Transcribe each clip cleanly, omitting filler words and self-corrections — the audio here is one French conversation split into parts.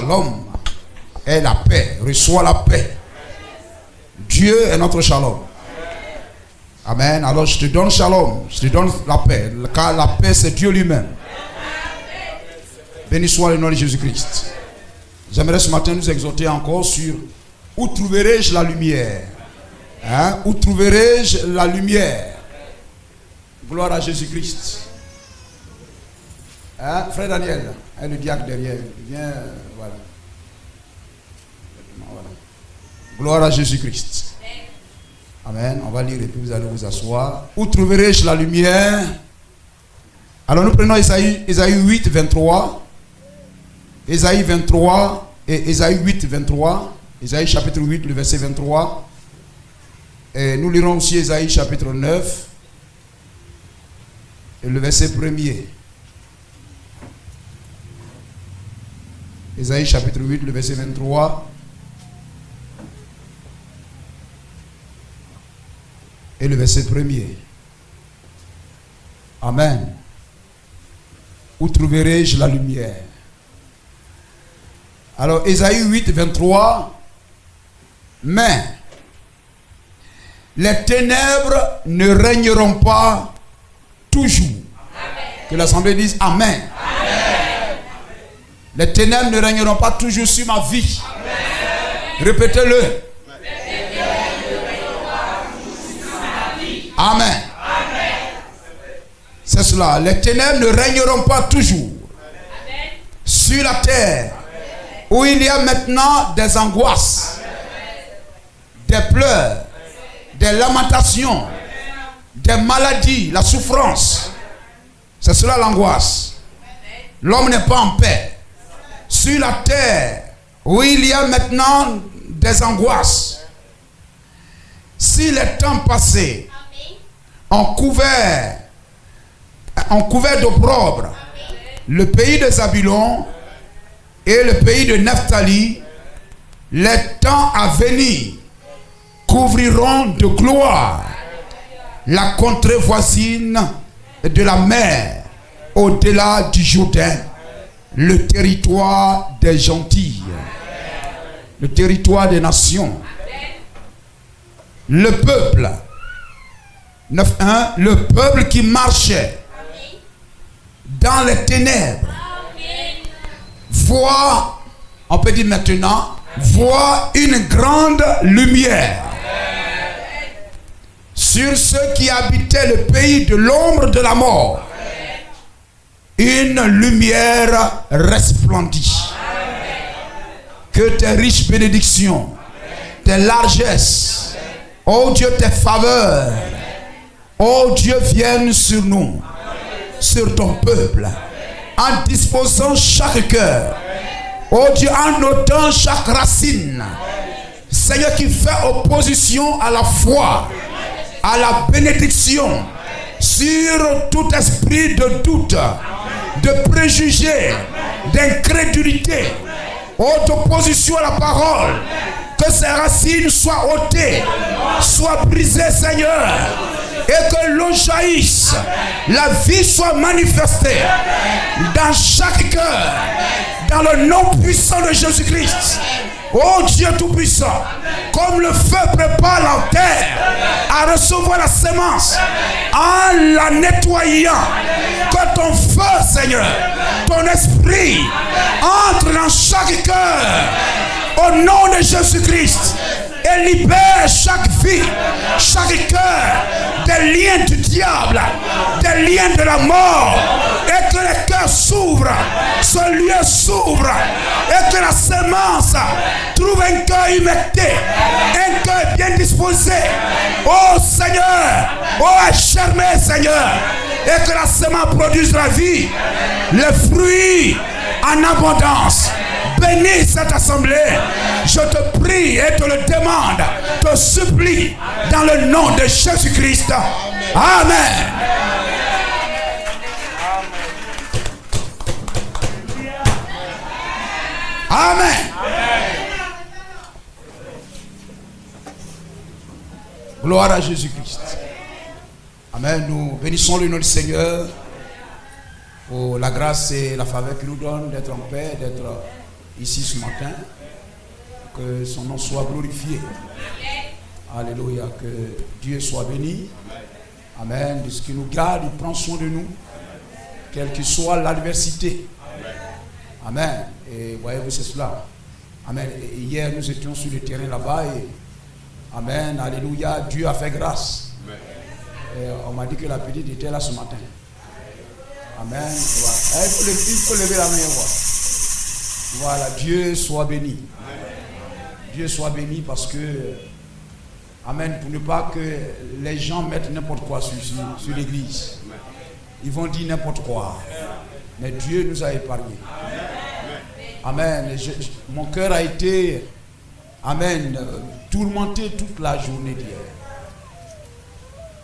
shalom est la paix. Reçois la paix. Dieu est notre shalom. Amen. Alors je te donne shalom. Je te donne la paix. Car la paix c'est Dieu lui-même. Béni soit le nom de Jésus-Christ. J'aimerais ce matin nous exhorter encore sur où trouverai-je la lumière? Hein? Où trouverai-je la lumière? Gloire à Jésus-Christ. Hein? Frère Daniel, hein, le diacre derrière, viens, voilà. Gloire à Jésus-Christ. Amen. On va lire et puis vous allez vous asseoir. Où trouverai-je la lumière? Alors nous prenons Ésaïe 8, 23. Ésaïe 23 et Ésaïe 8, 23. Ésaïe chapitre 8, le verset 23. Et nous lirons aussi Ésaïe chapitre 9 et le verset 1er. Ésaïe chapitre 8, le verset 23. Et le verset 1er. Amen. Où trouverai-je la lumière? Alors, Ésaïe 8, 23. Mais les ténèbres ne régneront pas toujours. Amen. Que l'assemblée dise Amen. Amen. Les ténèbres ne régneront pas toujours sur ma vie. Amen. Répétez-le. Amen. Amen. C'est cela. Les ténèbres ne régneront pas toujours. Amen. Sur la terre. Amen. Où il y a maintenant des angoisses, des pleurs, des lamentations, des maladies, la souffrance. C'est cela l'angoisse. L'homme n'est pas en paix. Sur la terre, où il y a maintenant des angoisses. Si les temps passés ont couvert d'opprobre le pays de Zabulon et le pays de Naphtali, les temps à venir couvriront de gloire la contrée voisine de la mer, au-delà du Jourdain, le territoire des gentils, le territoire des nations. Le peuple 9.1, le peuple qui marchait dans les ténèbres voit, on peut dire maintenant, voit une grande lumière. Sur ceux qui habitaient le pays de l'ombre de la mort, une lumière resplendit. Que tes riches bénédictions, tes largesses, ô Dieu, tes faveurs, ô Dieu, viennent sur nous, sur ton peuple, en disposant chaque cœur, ô Dieu, en notant chaque racine, Seigneur, qui fait opposition à la foi, à la bénédiction, sur tout esprit de doute, de préjugés, d'incrédulité, d'opposition à la parole. Que ces racines soient ôtées, soient brisées, Seigneur, et que l'eau jaillisse, la vie soit manifestée dans chaque cœur, dans le nom puissant de Jésus-Christ. Oh Dieu Tout-Puissant, comme le feu prépare la terre à recevoir la semence, en la nettoyant, que ton feu, Seigneur, ton esprit entre dans chaque cœur, au nom de Jésus-Christ, et libère chaque vie, chaque cœur des liens du diable, des liens de la mort, et que les cœurs s'ouvrent, ce lieu s'ouvre, et que la semence trouve un cœur humecté, un cœur bien disposé. Oh Seigneur, oh germer, Seigneur, et que la semence produise la vie, les fruits en abondance. Bénis cette assemblée. Je te prie et te le demande, te supplie, dans le nom de Jésus-Christ. Amen. Amen. Gloire à Jésus-Christ. Amen. Nous bénissons le nom du Seigneur pour la grâce et la faveur qu'il nous donne d'être en paix, d'être ici ce matin. Que son nom soit glorifié. Alléluia. Que Dieu soit béni. Amen. De ce qui nous garde, il prend soin de nous. Quelle que soit l'adversité. Amen. Et voyez-vous, c'est cela. Amen. Et hier, nous étions sur le terrain là-bas et amen. Alléluia. Dieu a fait grâce. Et on m'a dit que la petite était là ce matin. Amen. Voilà. Il faut lever la main et voir. Voilà. Dieu soit béni. Dieu soit béni parce que, amen, pour ne pas que les gens mettent n'importe quoi sur l'église. Ils vont dire n'importe quoi. Mais Dieu nous a épargnés. Amen. Mon cœur a été, amen, tourmenté toute la journée d'hier.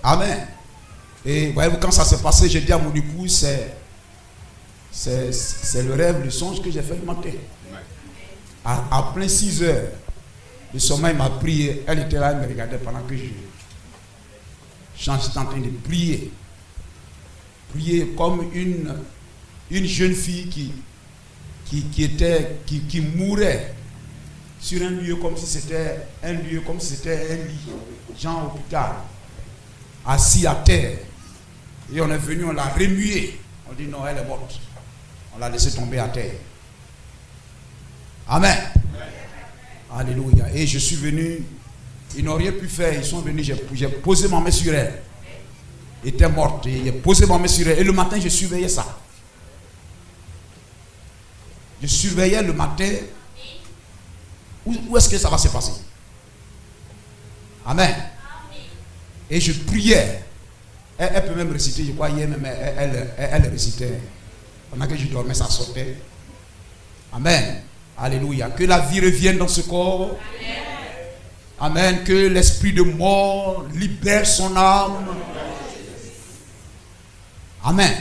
Amen. Et voyez-vous, quand ça s'est passé, j'ai dit à mon épouse, c'est le rêve, le songe que j'ai fait le matin. À plein 6 heures, le sommeil m'a prié. Elle était là, elle me regardait pendant que j'étais en train de prier. Prier comme une jeune fille qui mourait sur un lieu comme si c'était un lit, genre hôpital, assis à terre. Et on est venu, on l'a remué. On dit non, elle est morte. On l'a laissé tomber à terre. Amen. Alléluia. Et je suis venu, ils n'ont rien pu faire. Ils sont venus, j'ai posé ma main sur elle. Elle était morte. Et j'ai posé ma main sur elle. Et le matin, je surveillais ça. Je surveillais le matin. Où est-ce que ça va se passer? Amen. Et je priais. Elle peut même réciter, je crois hier même, elle récitait. Pendant que je dormais, ça sortait. Amen. Alléluia. Que la vie revienne dans ce corps. Amen. Que l'esprit de mort libère son âme. Amen.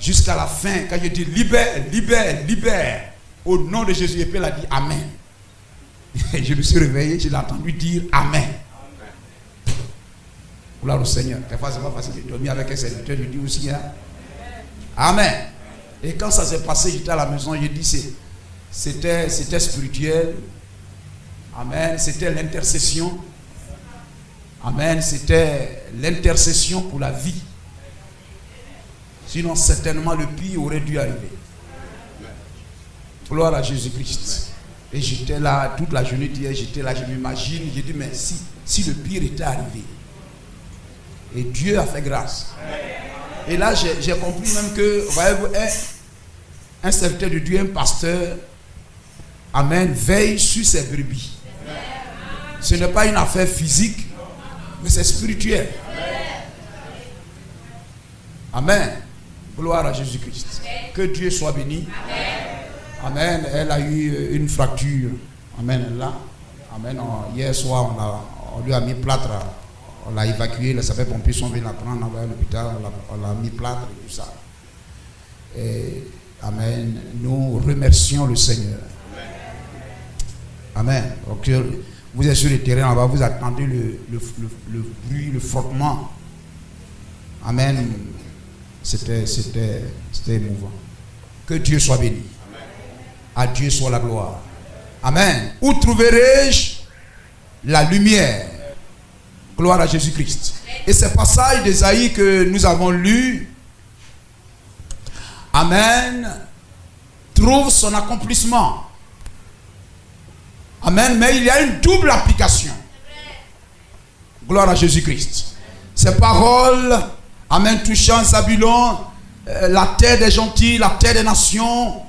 Jusqu'à la fin, quand je dis libère, libère, libère. Au nom de Jésus, et puis elle a dit Amen. Et je me suis réveillé, je l'ai entendu dire Amen. Gloire au Seigneur. Parfois, c'est pas facile de dormir avec un serviteur, je dis aussi hein? Amen. Et quand ça s'est passé, j'étais à la maison, j'ai dit c'était spirituel. Amen. C'était l'intercession. Amen. C'était l'intercession pour la vie. Sinon, certainement, le pire aurait dû arriver. Gloire à Jésus-Christ. Et j'étais là, toute la journée d'hier, j'étais là, je m'imagine, j'ai dit, mais si le pire était arrivé. Et Dieu a fait grâce. Et là, j'ai compris même que, voyez-vous, un serviteur de Dieu, un pasteur, amen, veille sur ses brebis. Ce n'est pas une affaire physique, mais c'est spirituel. Amen. Gloire à Jésus-Christ. Que Dieu soit béni. Amen. Elle a eu une fracture. Amen. Là. Amen. Hier soir, on lui a mis plâtre. On l'a évacué. Les sapeurs-pompiers sont venus la prendre à l'hôpital. On l'a mis plâtre et tout ça. Et, amen. Nous remercions le Seigneur. Amen. Donc, vous êtes sur le terrain là-bas, vous attendez le bruit, le frottement. Amen. C'était émouvant. Que Dieu soit béni. À Dieu soit la gloire. Amen. Où trouverai-je la lumière? Gloire à Jésus-Christ. Et ce passage d'Ésaïe que nous avons lu, amen, trouve son accomplissement. Amen. Mais il y a une double application. Gloire à Jésus-Christ. Ces paroles, amen, touchant Zabulon, la terre des gentils, la terre des nations,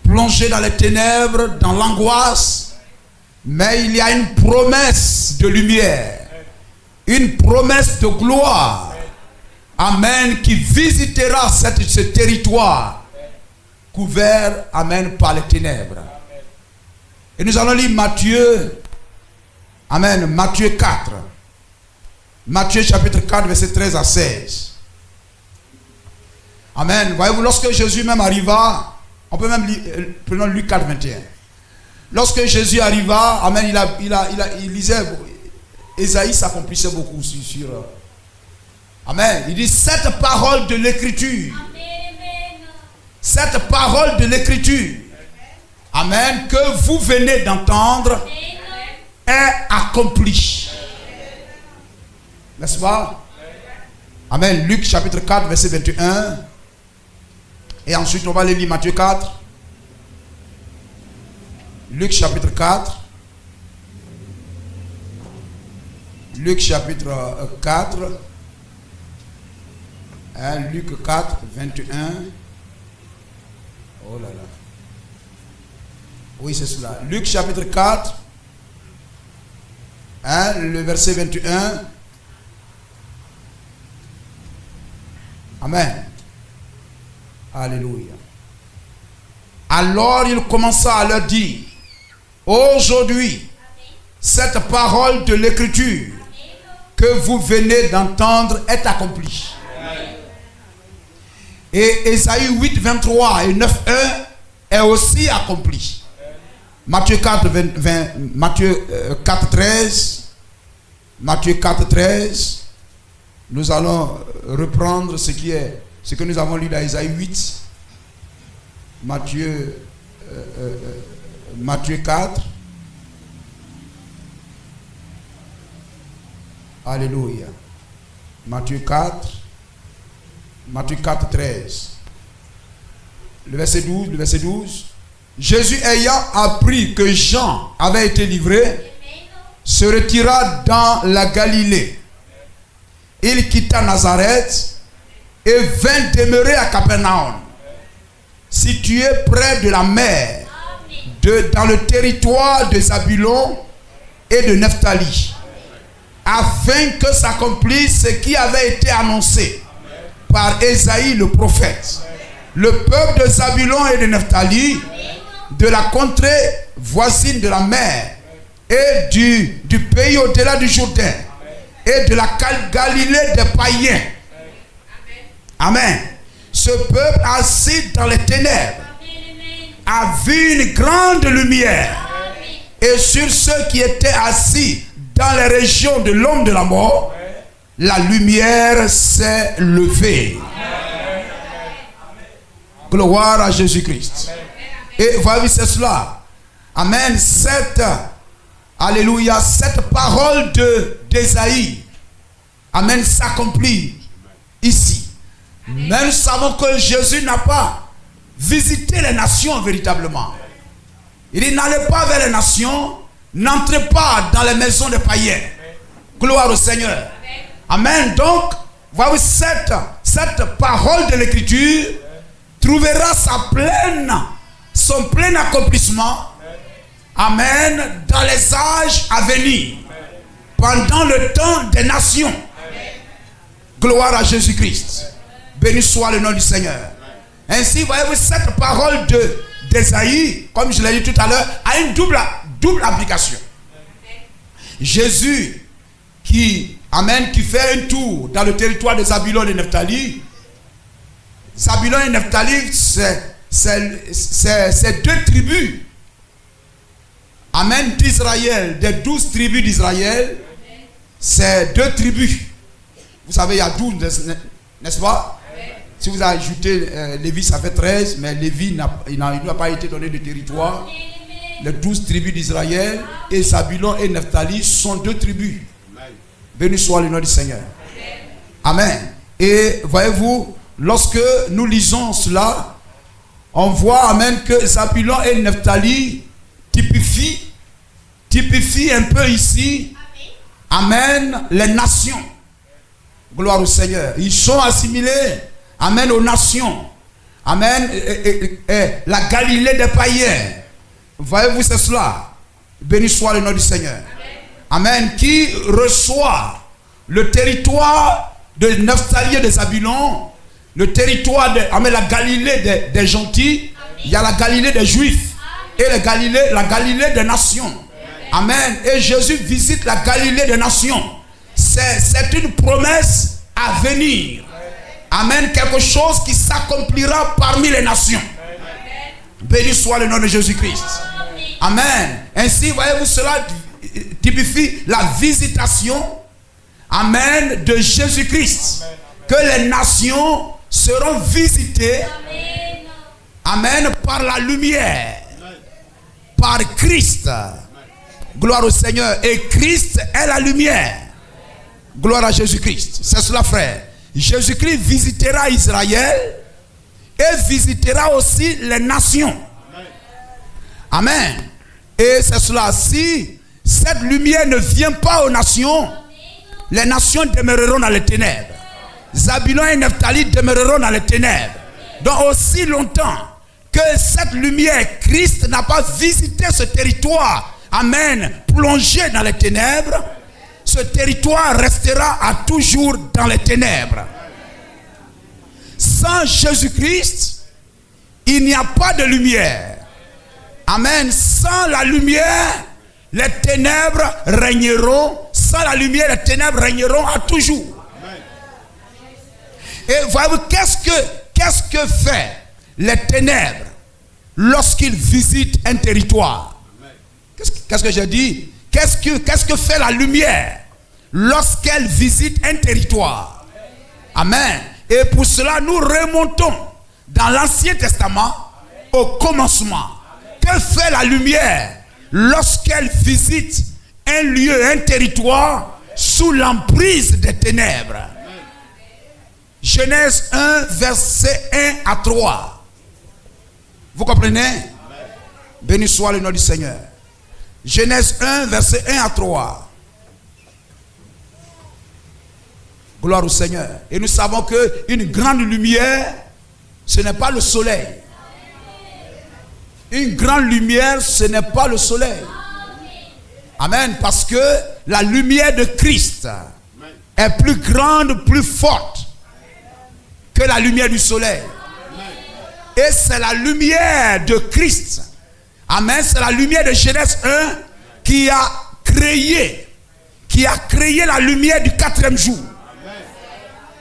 plongée dans les ténèbres, dans l'angoisse. Mais il y a une promesse de lumière. Une promesse de gloire. Amen. Qui visitera ce territoire couvert, amen, par les ténèbres. Et nous allons lire Matthieu. Amen. Matthieu 4. Matthieu chapitre 4, verset 13 à 16. Amen. Voyez-vous, lorsque Jésus même arriva, on peut même lire, prenons Luc 4, 21. Lorsque Jésus arriva, amen, il lisait, Ésaïe s'accomplissait beaucoup sur amen. Il dit cette parole de l'écriture. Cette parole de l'écriture. Amen, que vous venez d'entendre est accompli. N'est-ce pas? Amen. Luc chapitre 4, verset 21. Et ensuite, on va aller lire Matthieu 4. Luc chapitre 4. Luc chapitre 4. Luc 4, 21. Oh là là. Oui, c'est cela. Luc chapitre 4. Le verset 21. Amen. Alléluia. Alors il commença à leur dire: aujourd'hui, cette parole de l'écriture que vous venez d'entendre est accomplie. Et Ésaïe 8, 23 et 9, 1 est aussi accompli. Matthieu 4, 13. Matthieu 4, 13. Nous allons reprendre ce que nous avons lu dans Ésaïe 8. Matthieu 4. Alléluia. Matthieu 4. Matthieu 4, 13. Le verset 12. Jésus ayant appris que Jean avait été livré, se retira dans la Galilée. Il quitta Nazareth et vint demeurer à Capernaum, situé près de la mer, dans le territoire de Zabulon et de Nephtali, afin que s'accomplisse ce qui avait été annoncé par Ésaïe le prophète. Le peuple de Zabulon et de Nephtali, de la contrée voisine de la mer et du pays au-delà du Jourdain, et de la Galilée des païens. Amen. Ce peuple assis dans les ténèbres a vu une grande lumière. Et sur ceux qui étaient assis dans les régions de l'homme de la mort, la lumière s'est levée. Gloire à Jésus-Christ. Et voyez, c'est cela. Amen. Alléluia, cette parole d'Ésaïe, amen, s'accomplit ici. Mais nous savons que Jésus n'a pas visité les nations véritablement. Il n'allait pas vers les nations, n'entrait pas dans les maisons des païens. Gloire au Seigneur. Amen. Donc, voyez, cette parole de l'Écriture trouvera son plein accomplissement. Amen. Dans les âges à venir. Pendant le temps des nations. Gloire à Jésus-Christ. Béni soit le nom du Seigneur. Ainsi, voyez-vous, cette parole d'Ésaïe, comme je l'ai dit tout à l'heure, a une double application. Jésus qui fait un tour dans le territoire de Zabulon et Nephtali. Zabulon et Nephtali, c'est deux tribus. Amen, d'Israël, des 12 tribus d'Israël, c'est deux tribus. Vous savez, il y a 12, n'est-ce pas? Si vous ajoutez Lévi, ça fait 13, mais Lévi n'a pas été donné de territoire. Les 12 tribus d'Israël et Zabulon et Nephtali sont deux tribus. Béni soit le nom du Seigneur. Amen. Et voyez-vous, lorsque nous lisons cela, on voit, amen, que Zabulon et Nephtali typifie un peu ici, amen, les nations. Gloire au Seigneur. Ils sont assimilés, amen, aux nations. Amen. La Galilée des païens. Voyez-vous, c'est cela. Béni soit le nom du Seigneur. Amen. Qui reçoit le territoire de Nephtali et de Zabulon, le territoire de la Galilée des gentils. Il y a la Galilée des Juifs. Et la Galilée des nations. Amen. Et Jésus visite la Galilée des nations. C'est une promesse à venir. Amen. Quelque chose qui s'accomplira parmi les nations. Béni soit le nom de Jésus-Christ. Amen. Ainsi, voyez-vous, cela typifie la visitation, amen, de Jésus-Christ. Que les nations seront visitées, amen, par la lumière. par Christ. Gloire au Seigneur. Et Christ est la lumière. Gloire à Jésus-Christ. C'est cela, frère. Jésus-Christ visitera Israël et visitera aussi les nations. Amen. Et c'est cela. Si cette lumière ne vient pas aux nations, les nations demeureront dans les ténèbres. Zabulon et Nephtali demeureront dans les ténèbres. Donc aussi longtemps que cette lumière, Christ n'a pas visité ce territoire, amen, plongé dans les ténèbres, ce territoire restera à toujours dans les ténèbres. Sans Jésus-Christ, il n'y a pas de lumière. Amen. Sans la lumière, les ténèbres régneront. Sans la lumière, les ténèbres régneront à toujours. Et voyez-vous, qu'est-ce que fait les ténèbres lorsqu'ils visitent un territoire? Qu'est-ce que j'ai dit? Qu'est-ce que fait la lumière lorsqu'elle visite un territoire? Amen. Et pour cela, nous remontons dans l'Ancien Testament au commencement. Que fait la lumière lorsqu'elle visite un lieu, un territoire sous l'emprise des ténèbres? Genèse 1, verset 1 à 3. Vous comprenez? Béni soit le nom du Seigneur. Genèse 1, verset 1 à 3. Gloire au Seigneur. Et nous savons qu'une grande lumière, ce n'est pas le soleil. Une grande lumière, ce n'est pas le soleil. Amen. Parce que la lumière de Christ est plus grande, plus forte que la lumière du soleil. Et c'est la lumière de Christ. Amen. C'est la lumière de Genèse 1 qui a créé la lumière du 4e jour.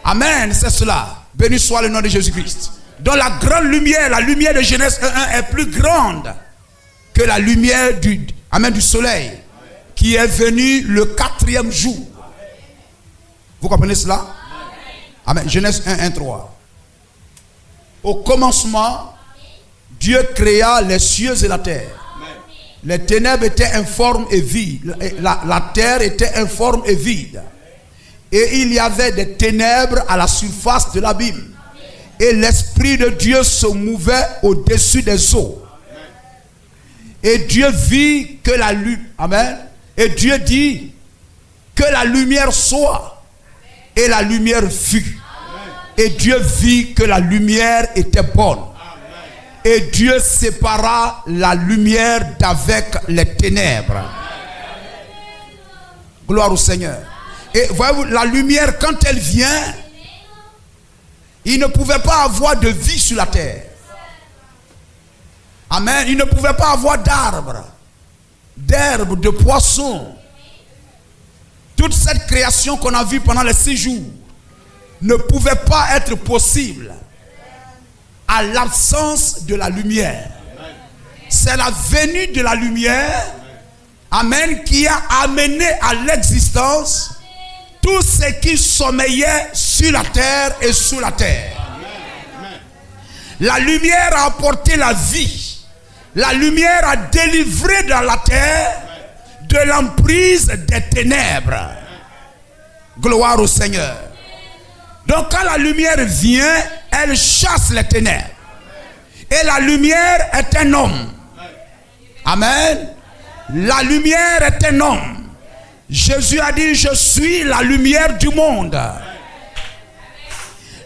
Amen. C'est cela. Béni soit le nom de Jésus-Christ. Donc la grande lumière, la lumière de Genèse 1 est plus grande que la lumière du soleil qui est venu le 4e jour. Vous comprenez cela? Amen. Genèse 1, 3. Au commencement, Dieu créa les cieux et la terre. Les ténèbres étaient informes et vides. La terre était informe et vide. Et il y avait des ténèbres à la surface de l'abîme. Et l'Esprit de Dieu se mouvait au-dessus des eaux. Et Dieu vit que la lumière. Amen. Et Dieu dit que la lumière soit. Et la lumière fut. Et Dieu vit que la lumière était bonne. Et Dieu sépara la lumière d'avec les ténèbres. Gloire au Seigneur. Et voyez-vous, la lumière, quand elle vient, il ne pouvait pas avoir de vie sur la terre. Amen. Il ne pouvait pas avoir d'arbres, d'herbes, de poissons. Toute cette création qu'on a vue pendant les 6 jours ne pouvait pas être possible à l'absence de la lumière. C'est la venue de la lumière, amen, qui a amené à l'existence tout ce qui sommeillait sur la terre et sous la terre. La lumière a apporté la vie. La lumière a délivré dans la terre de l'emprise des ténèbres. Gloire au Seigneur. Donc quand la lumière vient, elle chasse les ténèbres. Et la lumière est un homme. Amen. La lumière est un homme. Jésus a dit, je suis la lumière du monde.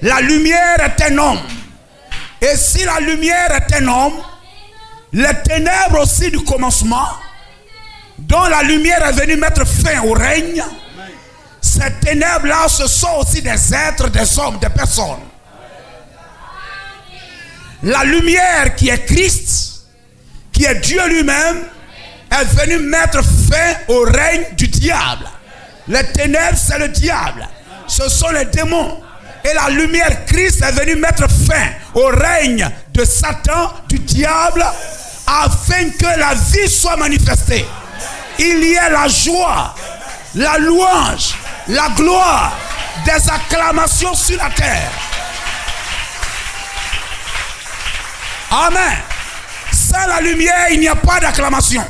La lumière est un homme. Et si la lumière est un homme, les ténèbres aussi du commencement, dont la lumière est venue mettre fin au règne, ces ténèbres-là, ce sont aussi des êtres, des hommes, des personnes. La lumière qui est Christ, qui est Dieu lui-même, est venue mettre fin au règne du diable. Les ténèbres, c'est le diable. Ce sont les démons. Et la lumière Christ est venue mettre fin au règne de Satan, du diable, afin que la vie soit manifestée. Il y ait la joie, la louange, la gloire, des acclamations sur la terre. Amen. Sans la lumière, il n'y a pas d'acclamation.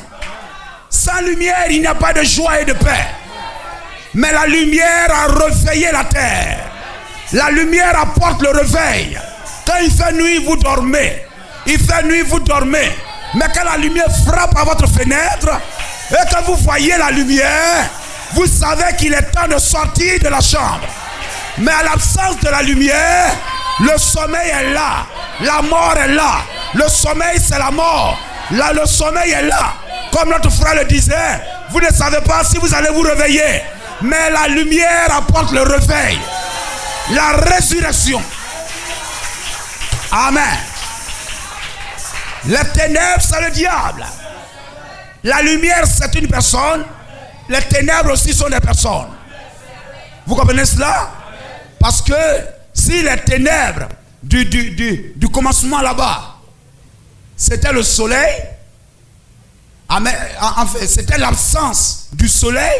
Sans lumière, il n'y a pas de joie et de paix. Mais la lumière a réveillé la terre. La lumière apporte le réveil. Quand il fait nuit, vous dormez. Il fait nuit, vous dormez. Mais quand la lumière frappe à votre fenêtre et que vous voyez la lumière, vous savez qu'il est temps de sortir de la chambre. Mais à l'absence de la lumière, le sommeil est là. La mort est là. Le sommeil, c'est la mort. Là, le sommeil est là. Comme notre frère le disait, vous ne savez pas si vous allez vous réveiller. Mais la lumière apporte le réveil. La résurrection. Amen. Les ténèbres, c'est le diable. La lumière, c'est une personne. Les ténèbres aussi sont des personnes. Vous comprenez cela? Parce que si les ténèbres du commencement là-bas, c'était le soleil, en fait, c'était l'absence du soleil,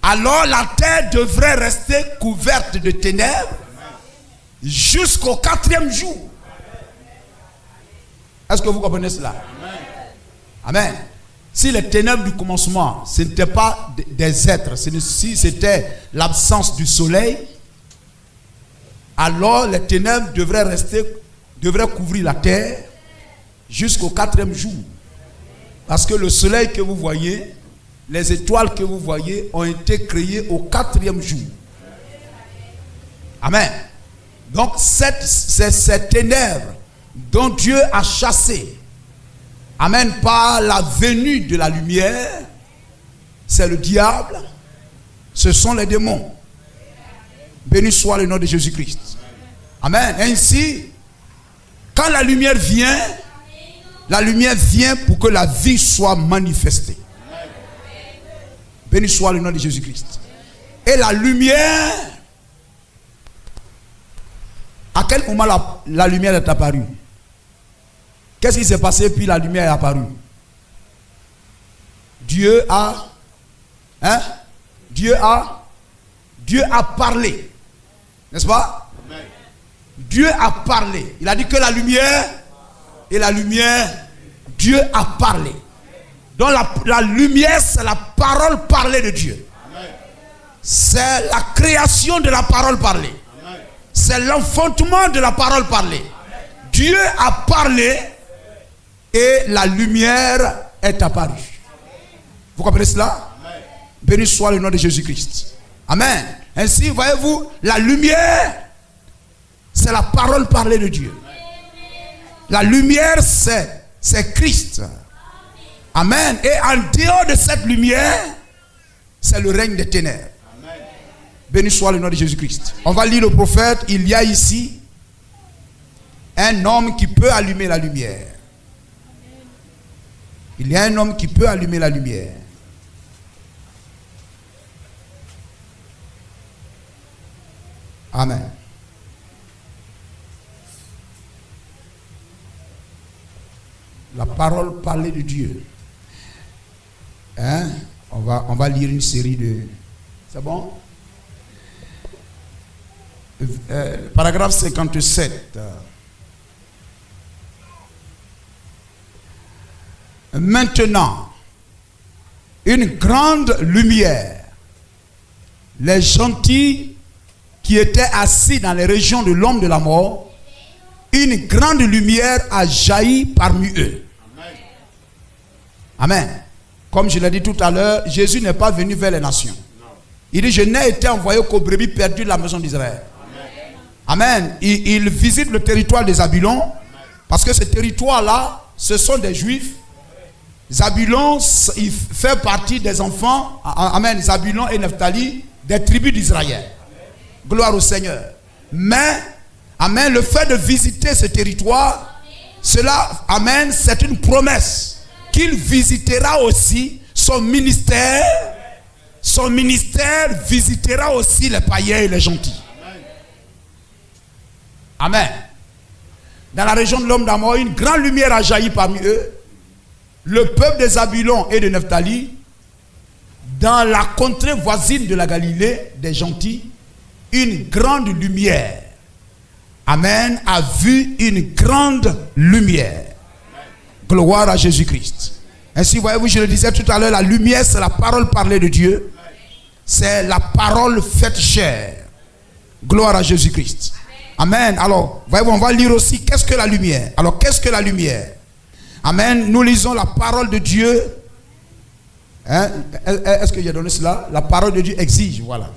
alors la terre devrait rester couverte de ténèbres jusqu'au 4e jour. Est-ce que vous comprenez cela? Amen. Si les ténèbres du commencement, ce n'étaient pas des êtres, si c'était l'absence du soleil, alors les ténèbres devraient couvrir la terre jusqu'au 4e jour. Parce que le soleil que vous voyez, les étoiles que vous voyez ont été créées au 4e jour. Amen. Donc ces ténèbres dont Dieu a chassé, amen, par la venue de la lumière, c'est le diable, ce sont les démons. Béni soit le nom de Jésus-Christ. Amen. Ainsi, quand la lumière vient pour que la vie soit manifestée. Béni soit le nom de Jésus-Christ. Et la lumière, à quel moment la lumière est apparue? Qu'est-ce qui s'est passé puis la lumière est apparue? Dieu a parlé. N'est-ce pas? Amen. Dieu a parlé. Il a dit que la lumière, et la lumière, Dieu a parlé. Donc la lumière, c'est la parole parlée de Dieu. Amen. C'est la création de la parole parlée. Amen. C'est l'enfantement de la parole parlée. Amen. Dieu a parlé et la lumière est apparue. Vous comprenez cela? Amen. Béni soit le nom de Jésus-Christ. Amen. Ainsi, voyez-vous, la lumière, c'est la parole parlée de Dieu. La lumière, c'est Christ. Amen. Et en dehors de cette lumière, c'est le règne des ténèbres. Amen. Béni soit le nom de Jésus-Christ. On va lire le prophète. Il y a ici un homme qui peut allumer la lumière. Il y a un homme qui peut allumer la lumière. Amen. La parole parlée de Dieu. Hein? On va lire une série de... C'est bon? Paragraphe 57. Maintenant, une grande lumière. Les gentils qui étaient assis dans les régions de l'homme de la mort, une grande lumière a jailli parmi eux. Amen. Amen. Comme je l'ai dit tout à l'heure, Jésus n'est pas venu vers les nations. Il dit, je n'ai été envoyé qu'aux brebis perdues de la maison d'Israël. Amen. Il visite le territoire des Zabulon, parce que ce territoire-là, ce sont des Juifs. Zabulon, il fait partie des enfants, amen, Zabulon et Nephtali, des tribus d'Israël. Gloire au Seigneur. Mais, amen, le fait de visiter ce territoire, cela, amen, c'est une promesse qu'il visitera aussi son ministère. Son ministère visitera aussi les païens et les gentils. Amen. Dans la région de l'homme d'Amor, une grande lumière a jailli parmi eux. Le peuple des Zabulon et de Nephtali, dans la contrée voisine de la Galilée, des gentils, une grande lumière Amen, a vu une grande lumière. Gloire à Jésus-Christ. Ainsi, voyez-vous, je le disais tout à l'heure, la lumière, c'est la parole parlée de Dieu. C'est la parole faite chair. Gloire à Jésus-Christ. Amen. Alors, voyez-vous, on va lire aussi qu'est-ce que la lumière. Alors, qu'est-ce que la lumière? Amen. Nous lisons la parole de Dieu. Hein? Est-ce que j'ai donné cela? La parole de Dieu exige, voilà.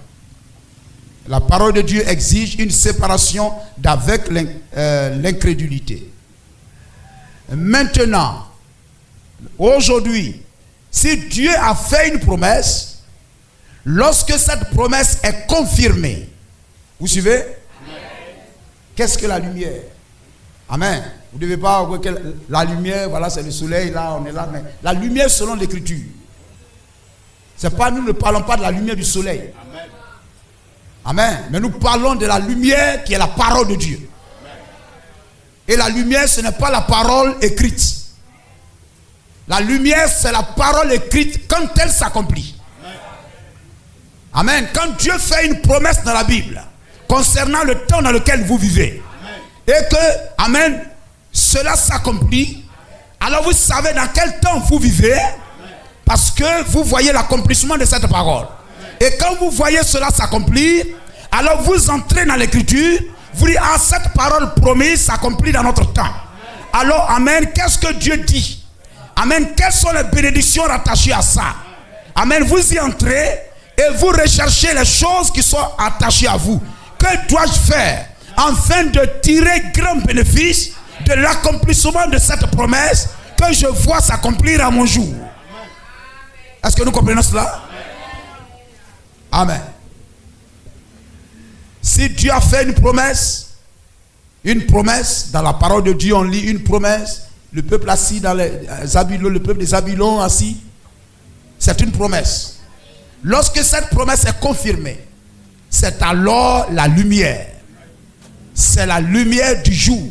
La parole de Dieu exige une séparation d'avec l'incrédulité. Maintenant, aujourd'hui, si Dieu a fait une promesse, lorsque cette promesse est confirmée, vous suivez? Qu'est-ce que la lumière? Amen. Vous ne devez pas voir que la lumière, voilà, c'est le soleil, là, on est là, mais la lumière selon l'Écriture. C'est pas, nous ne parlons pas de la lumière du soleil. Amen. Amen. Mais nous parlons de la lumière qui est la parole de Dieu. Et la lumière, ce n'est pas la parole écrite. La lumière, c'est la parole écrite quand elle s'accomplit. Amen. Quand Dieu fait une promesse dans la Bible concernant le temps dans lequel vous vivez, et que, amen, cela s'accomplit, alors vous savez dans quel temps vous vivez, parce que vous voyez l'accomplissement de cette parole. Et quand vous voyez cela s'accomplir, alors vous entrez dans l'Écriture, vous dites, ah, cette parole promise s'accomplit dans notre temps. Alors, amen, qu'est-ce que Dieu dit? Amen, quelles sont les bénédictions rattachées à ça? Amen, vous y entrez et vous recherchez les choses qui sont attachées à vous. Que dois-je faire afin de tirer grand bénéfice de l'accomplissement de cette promesse que je vois s'accomplir à mon jour? Est-ce que nous comprenons cela? Amen. Si Dieu a fait une promesse dans la parole de Dieu, on lit une promesse, le peuple assis dans les Zabulons, le peuple des Zabulons assis, c'est une promesse. Lorsque cette promesse est confirmée, c'est alors la lumière. C'est la lumière du jour.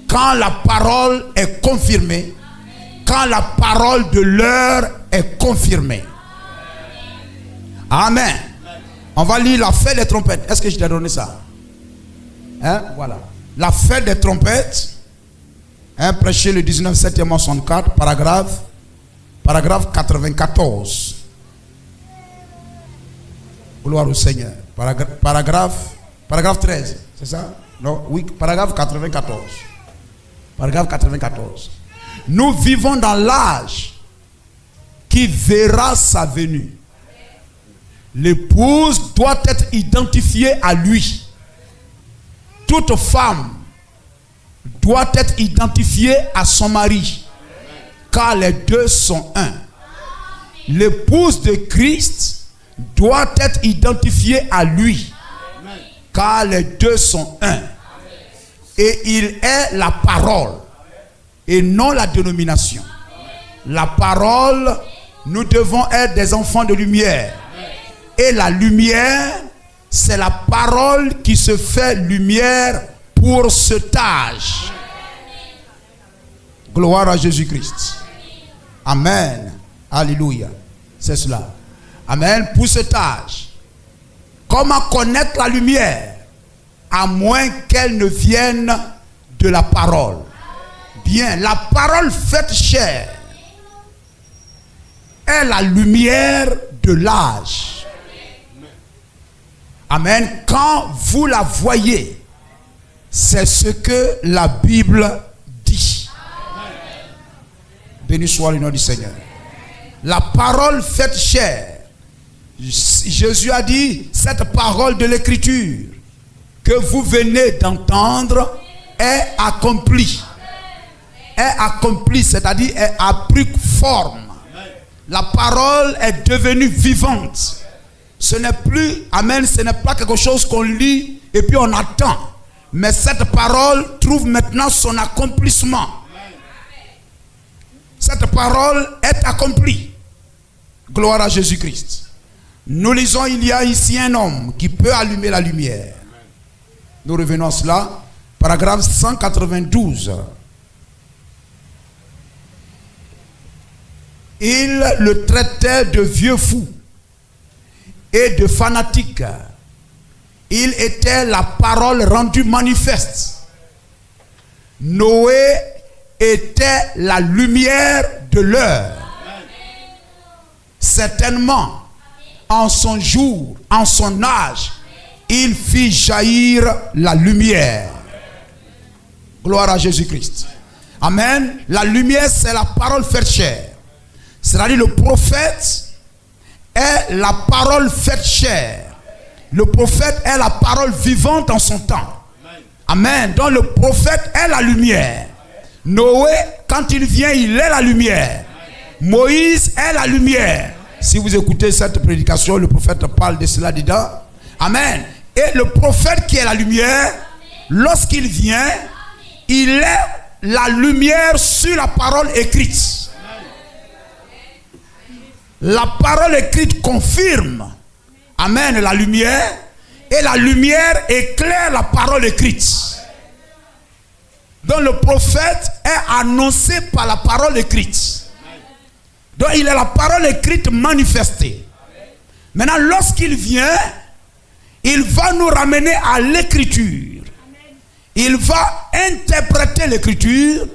Quand la parole est confirmée, quand la parole de l'heure est confirmée. Amen. On va lire la fête des trompettes. Est-ce que je t'ai donné ça? Hein? Voilà. La fête des trompettes. Hein, prêché le 19 septembre 64, paragraphe 94. Gloire au Seigneur. Paragraphe 13. C'est ça? Non, oui, paragraphe 94. Paragraphe 94. Nous vivons dans l'âge qui verra sa venue. L'épouse doit être identifiée à lui. Toute femme doit être identifiée à son mari, car les deux sont un. L'épouse de Christ doit être identifiée à lui, car les deux sont un. Et il est la parole et non la dénomination. La parole, nous devons être des enfants de lumière. Et la lumière, c'est la parole qui se fait lumière pour cet âge. Gloire à Jésus-Christ. Amen. Alléluia. C'est cela. Amen. Pour cet âge. Comment connaître la lumière? À moins qu'elle ne vienne de la parole. Bien, la parole faite chair est la lumière de l'âge. Amen. Quand vous la voyez, c'est ce que la Bible dit. Béni soit le nom du Seigneur. La parole faite chair. Jésus a dit, cette parole de l'Écriture que vous venez d'entendre est accomplie. Est accomplie, c'est-à-dire a pris forme. La parole est devenue vivante. Ce n'est plus, amen, ce n'est pas quelque chose qu'on lit et puis on attend. Mais cette parole trouve maintenant son accomplissement. Cette parole est accomplie. Gloire à Jésus-Christ. Nous lisons, il y a ici un homme qui peut allumer la lumière. Nous revenons à cela. Paragraphe 192. Il le traitait de vieux fou et de fanatique. il était la parole rendue manifeste. Noé était la lumière de l'heure. Certainement, en son jour, en son âge, il fit jaillir la lumière. Gloire à Jésus-Christ. Amen. La lumière, c'est la parole faite chair. C'est-à-dire le prophète est la parole faite chair. Le prophète est la parole vivante en son temps. Amen. Donc le prophète est la lumière. Noé, quand il vient, il est la lumière. Moïse est la lumière. Si vous écoutez cette prédication, le prophète parle de cela dedans. Amen. Et le prophète qui est la lumière, lorsqu'il vient, il est la lumière sur la parole écrite. La parole écrite confirme, amen, la lumière, et la lumière éclaire la parole écrite. Donc le prophète est annoncé par la parole écrite. Donc il est la parole écrite manifestée. Maintenant, lorsqu'il vient, il va nous ramener à l'écriture. Il va interpréter l'écriture.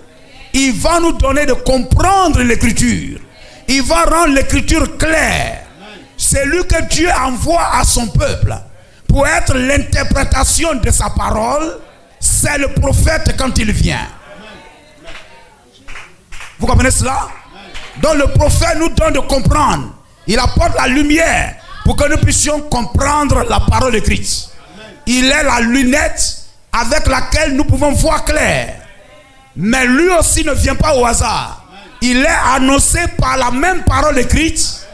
Il va nous donner de comprendre l'écriture. Il va rendre l'écriture claire. C'est lui que Dieu envoie à son peuple pour être l'interprétation de sa parole. C'est le prophète quand il vient. Vous comprenez cela? Donc le prophète nous donne de comprendre. Il apporte la lumière pour que nous puissions comprendre la parole écrite. Il est la lunette avec laquelle nous pouvons voir clair. Mais lui aussi ne vient pas au hasard. Il est annoncé par la même parole écrite.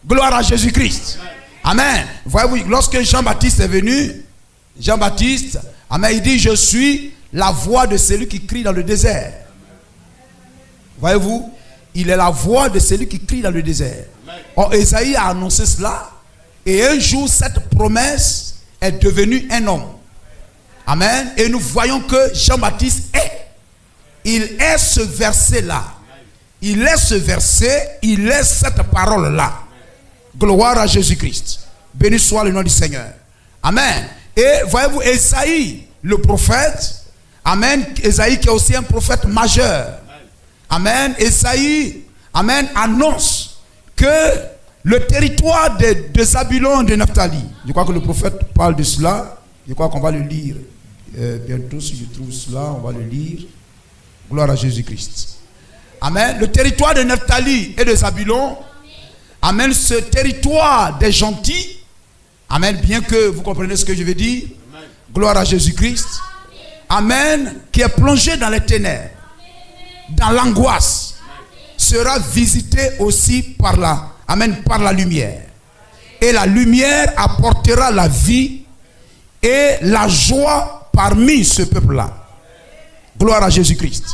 Gloire à Jésus-Christ. Amen. Voyez-vous, lorsque Jean-Baptiste est venu, Jean-Baptiste, amen, il dit: je suis la voix de celui qui crie dans le désert. Voyez-vous, il est la voix de celui qui crie dans le désert. Or, Ésaïe a annoncé cela. Et un jour, cette promesse est devenue un homme. Amen. Et nous voyons que Jean-Baptiste est. Il est ce verset-là. Il est ce verset. Il est cette parole-là. Gloire à Jésus-Christ. Béni soit le nom du Seigneur. Amen. Et voyez-vous, Ésaïe, le prophète. Amen. Ésaïe qui est aussi un prophète majeur. Amen. Ésaïe, amen, annonce que le territoire de Zabulon et de Naphtali, je crois que le prophète parle de cela, je crois qu'on va le lire bientôt, si je trouve cela, on va le lire. Gloire à Jésus-Christ. Amen. Le territoire de Naphtali et de Zabulon, amen, ce territoire des gentils, amen, bien que vous compreniez ce que je veux dire, amen. Gloire à Jésus-Christ, amen, qui est plongé dans les ténèbres, dans l'angoisse, sera visité aussi par la lumière. Et la lumière apportera la vie et la joie parmi ce peuple-là. Gloire à Jésus-Christ.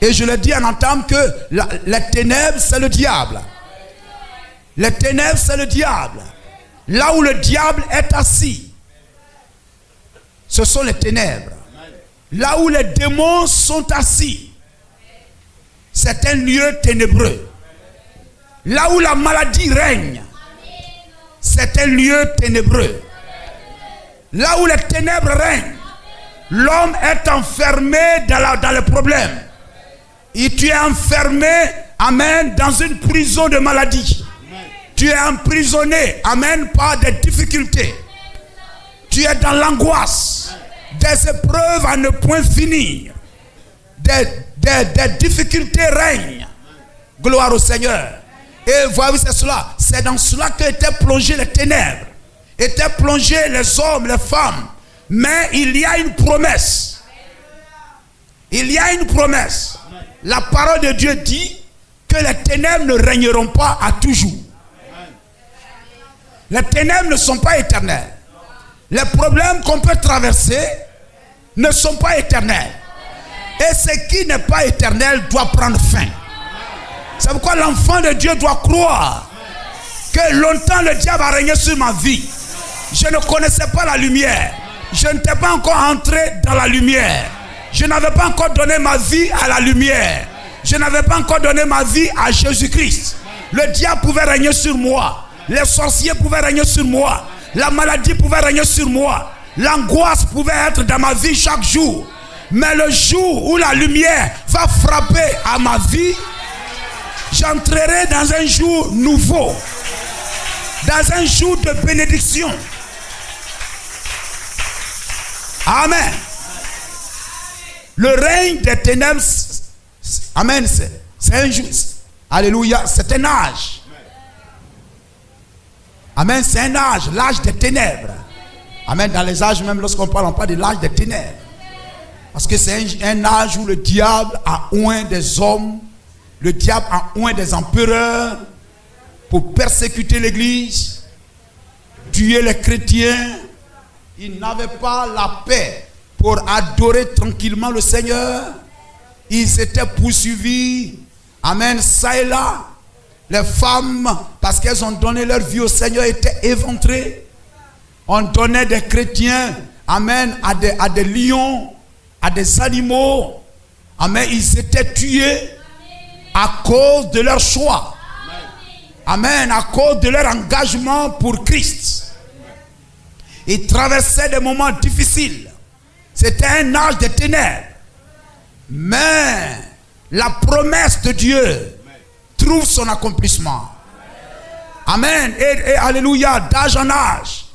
Et je le dis en entame que les ténèbres, c'est le diable. Les ténèbres, c'est le diable. Là où le diable est assis, ce sont les ténèbres. Là où les démons sont assis, c'est un lieu ténébreux. Là où la maladie règne, c'est un lieu ténébreux. Là où les ténèbres règnent, l'homme est enfermé dans le problème. Et tu es enfermé, amen, dans une prison de maladie. Tu es emprisonné, amen, par des difficultés. Tu es dans l'angoisse, des épreuves à ne point finir. Des difficultés règnent. Gloire au Seigneur. Et voyez, c'est cela. C'est dans cela qu'étaient plongés les ténèbres. Étaient plongés les hommes, les femmes. Mais il y a une promesse. Il y a une promesse. La parole de Dieu dit que les ténèbres ne régneront pas à toujours. Les ténèbres ne sont pas éternelles. Les problèmes qu'on peut traverser ne sont pas éternels. Et ce qui n'est pas éternel doit prendre fin. C'est pourquoi l'enfant de Dieu doit croire que longtemps le diable a régné sur ma vie. Je ne connaissais pas la lumière. Je n'étais pas encore entré dans la lumière. Je n'avais pas encore donné ma vie à la lumière. Je n'avais pas encore donné ma vie à Jésus-Christ. Le diable pouvait régner sur moi. Les sorciers pouvaient régner sur moi. La maladie pouvait régner sur moi. L'angoisse pouvait être dans ma vie chaque jour. Mais le jour où la lumière va frapper à ma vie, j'entrerai dans un jour nouveau. Dans un jour de bénédiction. Amen. Le règne des ténèbres, amen, c'est un jour. Alléluia, c'est un âge. Amen, c'est un âge, l'âge des ténèbres. Amen, dans les âges même, lorsqu'on parle, on parle de l'âge des ténèbres. Parce que c'est un âge où le diable a oint des hommes, le diable a oint des empereurs pour persécuter l'église, tuer les chrétiens. Ils n'avaient pas la paix pour adorer tranquillement le Seigneur. Ils étaient poursuivis. Amen, ça et là. Les femmes, parce qu'elles ont donné leur vie au Seigneur, étaient éventrées. On donnait des chrétiens, amen, à des lions, à des animaux. Amen, ils étaient tués à cause de leur choix. Amen, à cause de leur engagement pour Christ. Ils traversaient des moments difficiles. C'était un âge de ténèbres. Mais la promesse de Dieu trouve son accomplissement. Amen. Et alléluia, d'âge en âge,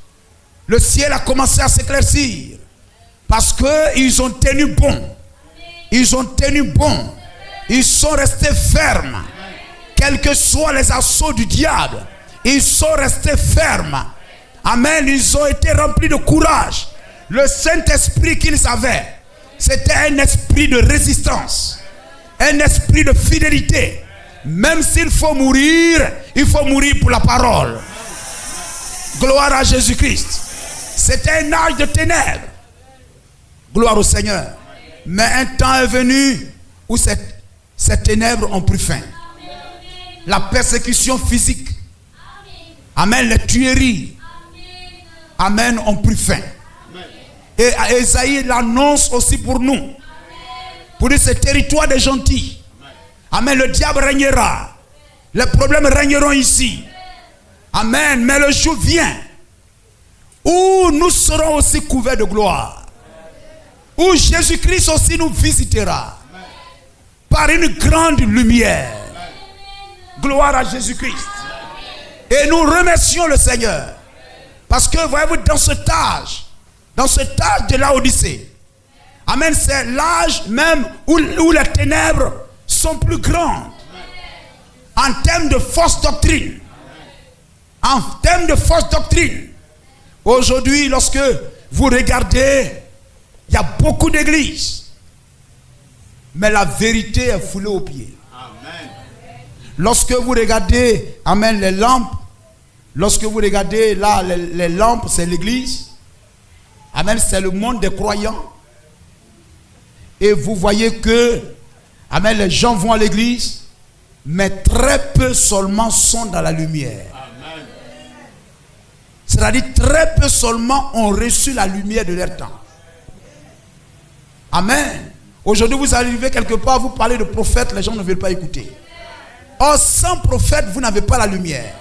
le ciel a commencé à s'éclaircir. Parce qu'ils ont tenu bon. Ils ont tenu bon. Ils sont restés fermes. Quels que soient les assauts du diable, ils sont restés fermes. Amen. Ils ont été remplis de courage. Le Saint-Esprit qu'ils avaient, c'était un esprit de résistance. Un esprit de fidélité. Même s'il faut mourir, il faut mourir pour la parole. Gloire à Jésus-Christ. C'était un âge de ténèbres. Gloire au Seigneur. Mais un temps est venu où ces ténèbres ont pris fin. La persécution physique. Amen. Les tueries. Amen. Ont pris fin. Et Esaïe l'annonce aussi pour nous. Pour dire ce territoire des gentils. Amen. Le diable régnera. Les problèmes régneront ici. Amen. Mais le jour vient où nous serons aussi couverts de gloire. Où Jésus-Christ aussi nous visitera. Par une grande lumière. Gloire à Jésus-Christ. Et nous remercions le Seigneur. Parce que voyez-vous, dans cet âge de l'Odyssée, amen, c'est l'âge même où les ténèbres sont plus grandes. En termes de fausse doctrine. En termes de fausse doctrine. Aujourd'hui, lorsque vous regardez, il y a beaucoup d'églises. Mais la vérité est foulée aux pieds. Amen. Lorsque vous regardez, amen, les lampes. Lorsque vous regardez là, les lampes, c'est l'église. Amen, c'est le monde des croyants. Et vous voyez que, amen, les gens vont à l'église, mais très peu seulement sont dans la lumière. Amen. C'est-à-dire très peu seulement ont reçu la lumière de leur temps. Amen. Aujourd'hui, vous arrivez quelque part, vous parlez de prophète, les gens ne veulent pas écouter. Or, sans prophète, vous n'avez pas la lumière.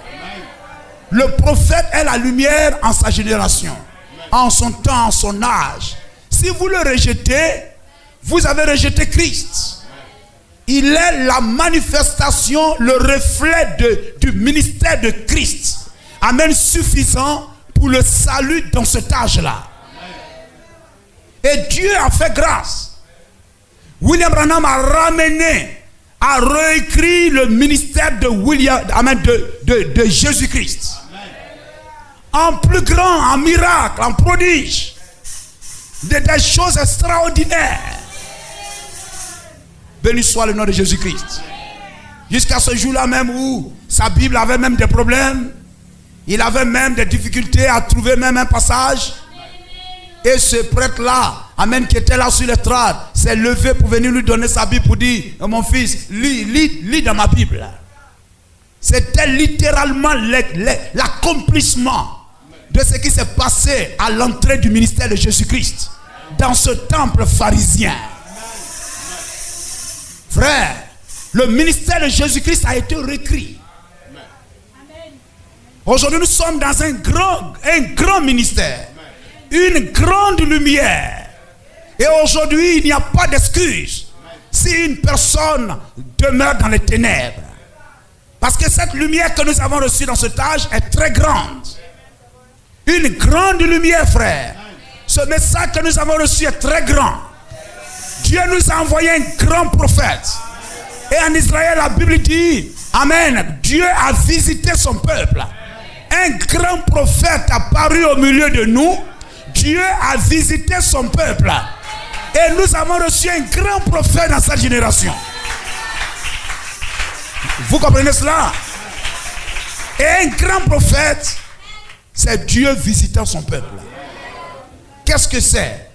Le prophète est la lumière en sa génération, en son temps, en son âge. Si vous le rejetez, vous avez rejeté Christ. Il est la manifestation, le reflet du ministère de Christ. Amen, suffisant pour le salut dans cet âge-là. Et Dieu a fait grâce. William Branham a ramené, a réécrit le ministère de Jésus-Christ. En plus grand, en miracle, en prodige. Des choses extraordinaires. Béni soit le nom de Jésus-Christ. Jusqu'à ce jour-là même où sa Bible avait même des problèmes. Il avait même des difficultés à trouver même un passage. Et ce prêtre-là, amen, qui était là sur l'estrade, s'est levé pour venir lui donner sa Bible pour dire, mon fils, lis dans ma Bible. C'était littéralement l'accomplissement de ce qui s'est passé à l'entrée du ministère de Jésus-Christ dans ce temple pharisien. Frère, le ministère de Jésus-Christ a été réécrit. Aujourd'hui, nous sommes dans un grand ministère. une grande lumière. Et aujourd'hui, il n'y a pas d'excuse si une personne demeure dans les ténèbres. Parce que cette lumière que nous avons reçue dans cet âge est très grande. Une grande lumière, frère. Ce message que nous avons reçu est très grand. Dieu nous a envoyé un grand prophète. Et en Israël, la Bible dit, Amen, Dieu a visité son peuple. Un grand prophète apparu au milieu de nous. Dieu a visité son peuple. Et nous avons reçu un grand prophète dans cette génération. Vous comprenez cela? Et un grand prophète, c'est Dieu visitant son peuple. Qu'est-ce que c'est?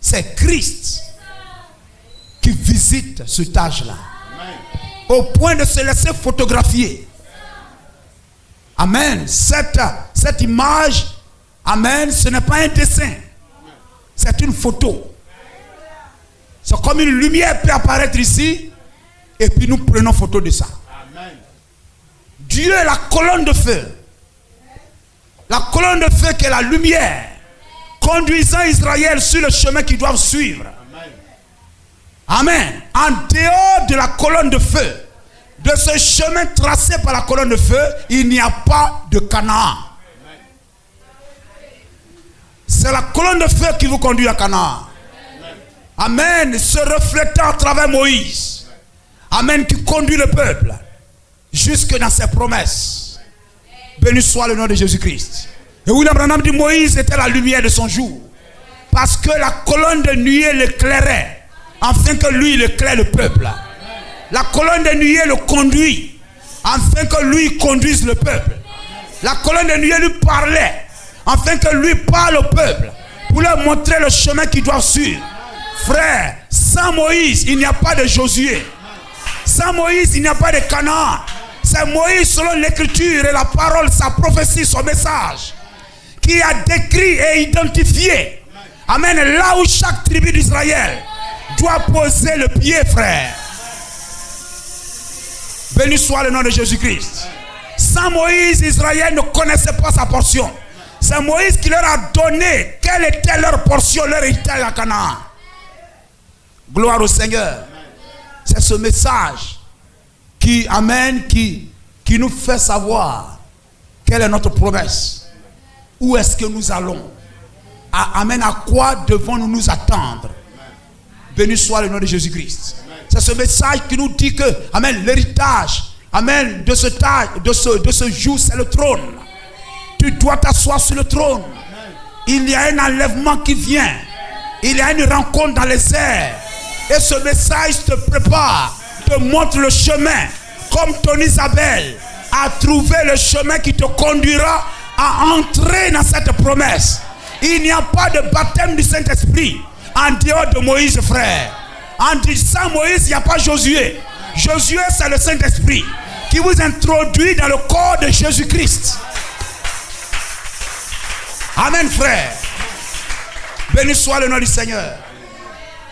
C'est Christ qui visite cet âge-là. Au point de se laisser photographier. Amen. Cette image, amen, ce n'est pas un dessin. C'est une photo. C'est comme une lumière peut apparaître ici. Et puis nous prenons photo de ça. Dieu est la colonne de feu. La colonne de feu qui est la lumière. Conduisant Israël sur le chemin qu'ils doivent suivre. Amen. En dehors de la colonne de feu, de ce chemin tracé par la colonne de feu, il n'y a pas de Canaan. C'est la colonne de feu qui vous conduit à Canaan. Amen. Se reflétant à travers Moïse. Amen. Qui conduit le peuple jusque dans ses promesses. Béni soit le nom de Jésus-Christ. Et William Branham dit Moïse était la lumière de son jour. Parce que la colonne de nuée l'éclairait. Afin que lui, il éclaire le peuple. La colonne de nuée le conduit. Afin que lui conduise le peuple. La colonne de nuée lui parlait. Afin que lui parle au peuple. Pour leur montrer le chemin qu'ils doivent suivre. Frère, sans Moïse, il n'y a pas de Josué. Sans Moïse, il n'y a pas de Canaan. C'est Moïse, selon l'écriture et la parole, sa prophétie, son message, qui a décrit et identifié. Amen. Là où chaque tribu d'Israël doit poser le pied, frère. Béni soit le nom de Jésus-Christ. Sans Moïse, Israël ne connaissait pas sa portion. C'est Moïse qui leur a donné quelle était leur portion, leur héritage à Canaan. Gloire au Seigneur. C'est ce message qui amène, qui nous fait savoir quelle est notre promesse. Où est-ce que nous allons? Amen. À quoi devons-nous nous attendre? Béni soit le nom de Jésus-Christ. C'est ce message qui nous dit que, amen, l'héritage, amen, de ce jour, c'est le trône. Tu dois t'asseoir sur le trône. Il y a un enlèvement qui vient. Il y a une rencontre dans les airs. Et ce message te prépare, te montre le chemin, comme ton Isabelle a trouvé le chemin qui te conduira à entrer dans cette promesse. Il n'y a pas de baptême du Saint-Esprit en dehors de Moïse, frère. Sans Moïse, il n'y a pas Josué. Josué, c'est le Saint-Esprit qui vous introduit dans le corps de Jésus-Christ. Amen, frère. Béni soit le nom du Seigneur.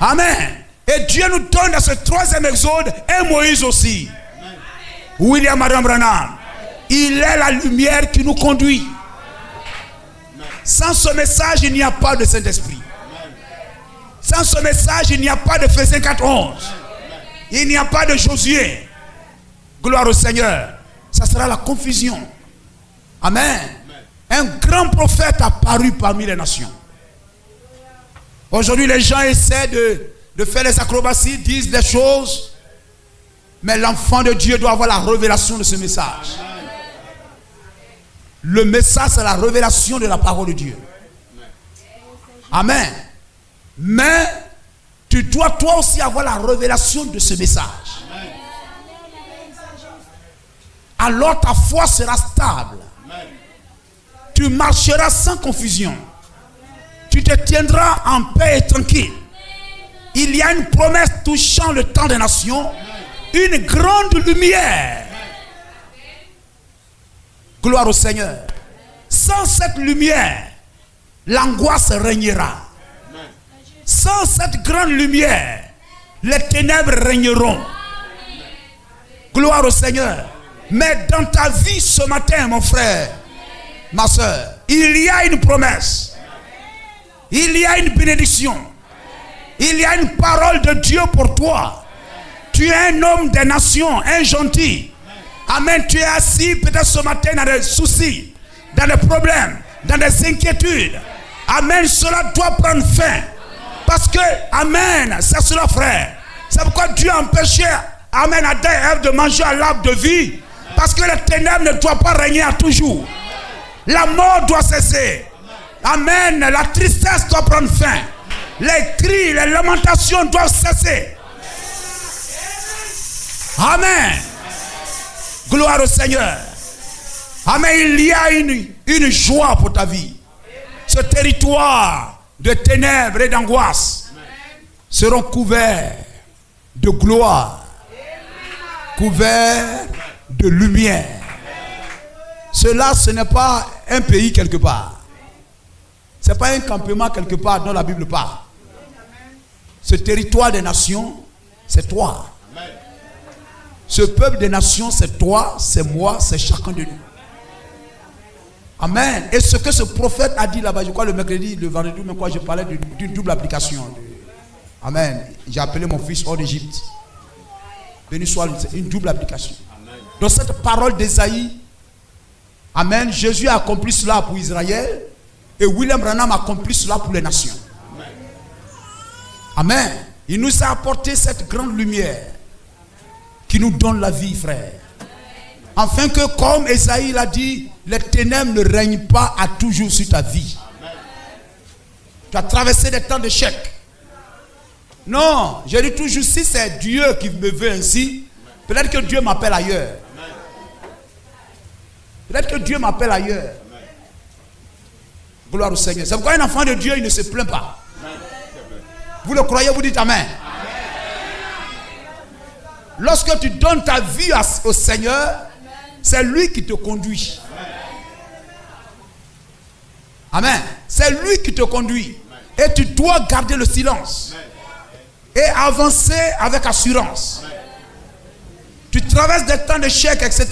Amen. Et Dieu nous donne dans ce troisième exode un Moïse aussi. William Branham. Il est la lumière qui nous conduit. Sans ce message, il n'y a pas de Saint-Esprit. Sans ce message, il n'y a pas de Ephésiens 4:11. Il n'y a pas de Josué. Gloire au Seigneur. Ça sera la confusion. Amen. Un grand prophète apparu parmi les nations. Aujourd'hui, les gens essaient de faire les acrobaties, disent des choses. Mais l'enfant de Dieu doit avoir la révélation de ce message. Le message, c'est la révélation de la parole de Dieu. Amen. Mais tu dois toi aussi avoir la révélation de ce message. Alors ta foi sera stable. Tu marcheras sans confusion. Tu te tiendras en paix et tranquille. Il y a une promesse touchant le temps des nations. Une grande lumière. Gloire au Seigneur. Sans cette lumière, l'angoisse régnera. Sans cette grande lumière, les ténèbres régneront. Gloire au Seigneur. Mais dans ta vie ce matin, mon frère, ma soeur, il y a une promesse. Il y a une bénédiction. Il y a une parole de Dieu pour toi. Tu es un homme des nations, un gentil. Amen. Tu es assis peut-être ce matin dans des soucis, dans des problèmes, dans des inquiétudes. Amen. Cela doit prendre fin. Parce que, amen, c'est cela, frère. C'est pourquoi Dieu a empêché, amen, Adam et Ève de manger à l'arbre de vie. Parce que les ténèbres ne doivent pas régner à toujours. La mort doit cesser. Amen. La tristesse doit prendre fin. Les cris, les lamentations doivent cesser. Amen. Gloire au Seigneur. Amen. Il y a une joie pour ta vie. Ce territoire de ténèbres et d'angoisse seront couverts de gloire, couverts de lumière. Cela, ce n'est pas un pays quelque part. Ce n'est pas un campement quelque part dont la Bible parle. Ce territoire des nations, c'est toi. Ce peuple des nations, c'est toi, c'est moi, c'est chacun de nous. Amen. Et ce que ce prophète a dit là-bas, je crois le mercredi, le vendredi, mais quoi, je parlais d'une double application. Amen. J'ai appelé mon fils hors d'Égypte. Béni soit une double application. Amen. Dans cette parole d'Ésaïe, amen, Jésus a accompli cela pour Israël et William Branham a accompli cela pour les nations. Amen. Amen. Il nous a apporté cette grande lumière qui nous donne la vie, frère. Afin que, comme Ésaïe l'a dit, les ténèbres ne règnent pas à toujours sur ta vie. Amen. Tu as traversé des temps d'échec. Non, je dis toujours, si c'est Dieu qui me veut ainsi, peut-être que Dieu m'appelle ailleurs. Peut-être que Dieu m'appelle ailleurs. Gloire au Seigneur. C'est pourquoi un enfant de Dieu, il ne se plaint pas. Vous le croyez, vous dites Amen. Lorsque tu donnes ta vie au Seigneur, c'est lui qui te conduit. Amen. C'est lui qui te conduit. Et tu dois garder le silence. Et avancer avec assurance. Tu traverses des temps d'échec, etc.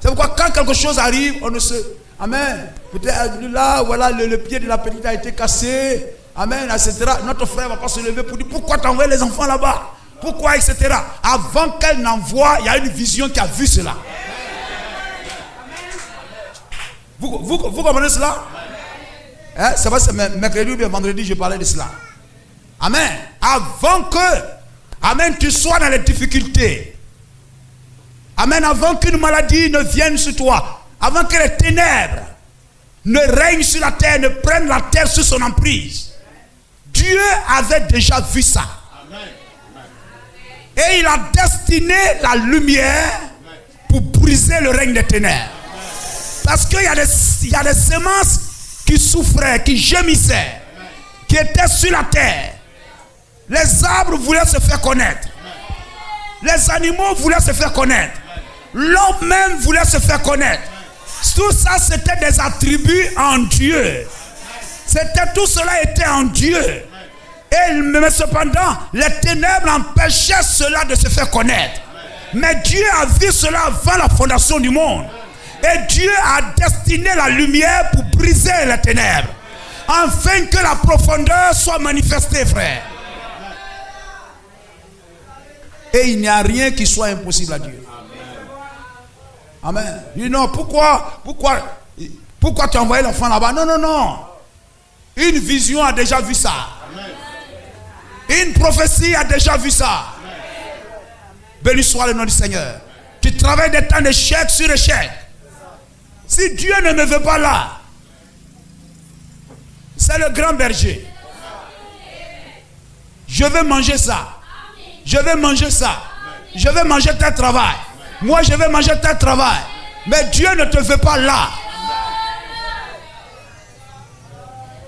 C'est pourquoi quand quelque chose arrive, on ne se... Amen. Peut-être là, voilà, le pied de la petite a été cassé. Amen, etc. Notre frère ne va pas se lever pour dire pourquoi tu envoies les enfants là-bas. Pourquoi, etc. Avant qu'elle n'envoie, il y a une vision qui a vu cela. Vous comprenez cela? Hein? C'est vrai, c'est mercredi ou bien vendredi, je parlais de cela. Amen. Avant que, amen, tu sois dans les difficultés. Amen. Avant qu'une maladie ne vienne sur toi. Avant que les ténèbres ne règnent sur la terre, ne prennent la terre sous son emprise. Dieu avait déjà vu ça. Et il a destiné la lumière pour briser le règne des ténèbres. Parce qu'il y a des semences qui souffraient, qui gémissaient, qui étaient sur la terre. Les arbres voulaient se faire connaître. Les animaux voulaient se faire connaître. L'homme même voulait se faire connaître. Tout ça, c'était des attributs en Dieu. Tout cela était en Dieu. Mais cependant, les ténèbres empêchaient cela de se faire connaître. Mais Dieu a vu cela avant la fondation du monde. Et Dieu a destiné la lumière pour briser les ténèbres. Afin que la profondeur soit manifestée, frère. Et il n'y a rien qui soit impossible à Dieu. Amen. Il dit non, pourquoi tu as envoyé l'enfant là-bas? Non. Une vision a déjà vu ça. Une prophétie a déjà vu ça. Béni soit le nom du Seigneur. Tu travailles des temps d'échec sur échec. Si Dieu ne me veut pas là, c'est le grand berger. Je vais manger ça. Je vais manger ça. Je vais manger tel travail. Moi, je vais manger tel travail. Mais Dieu ne te veut pas là.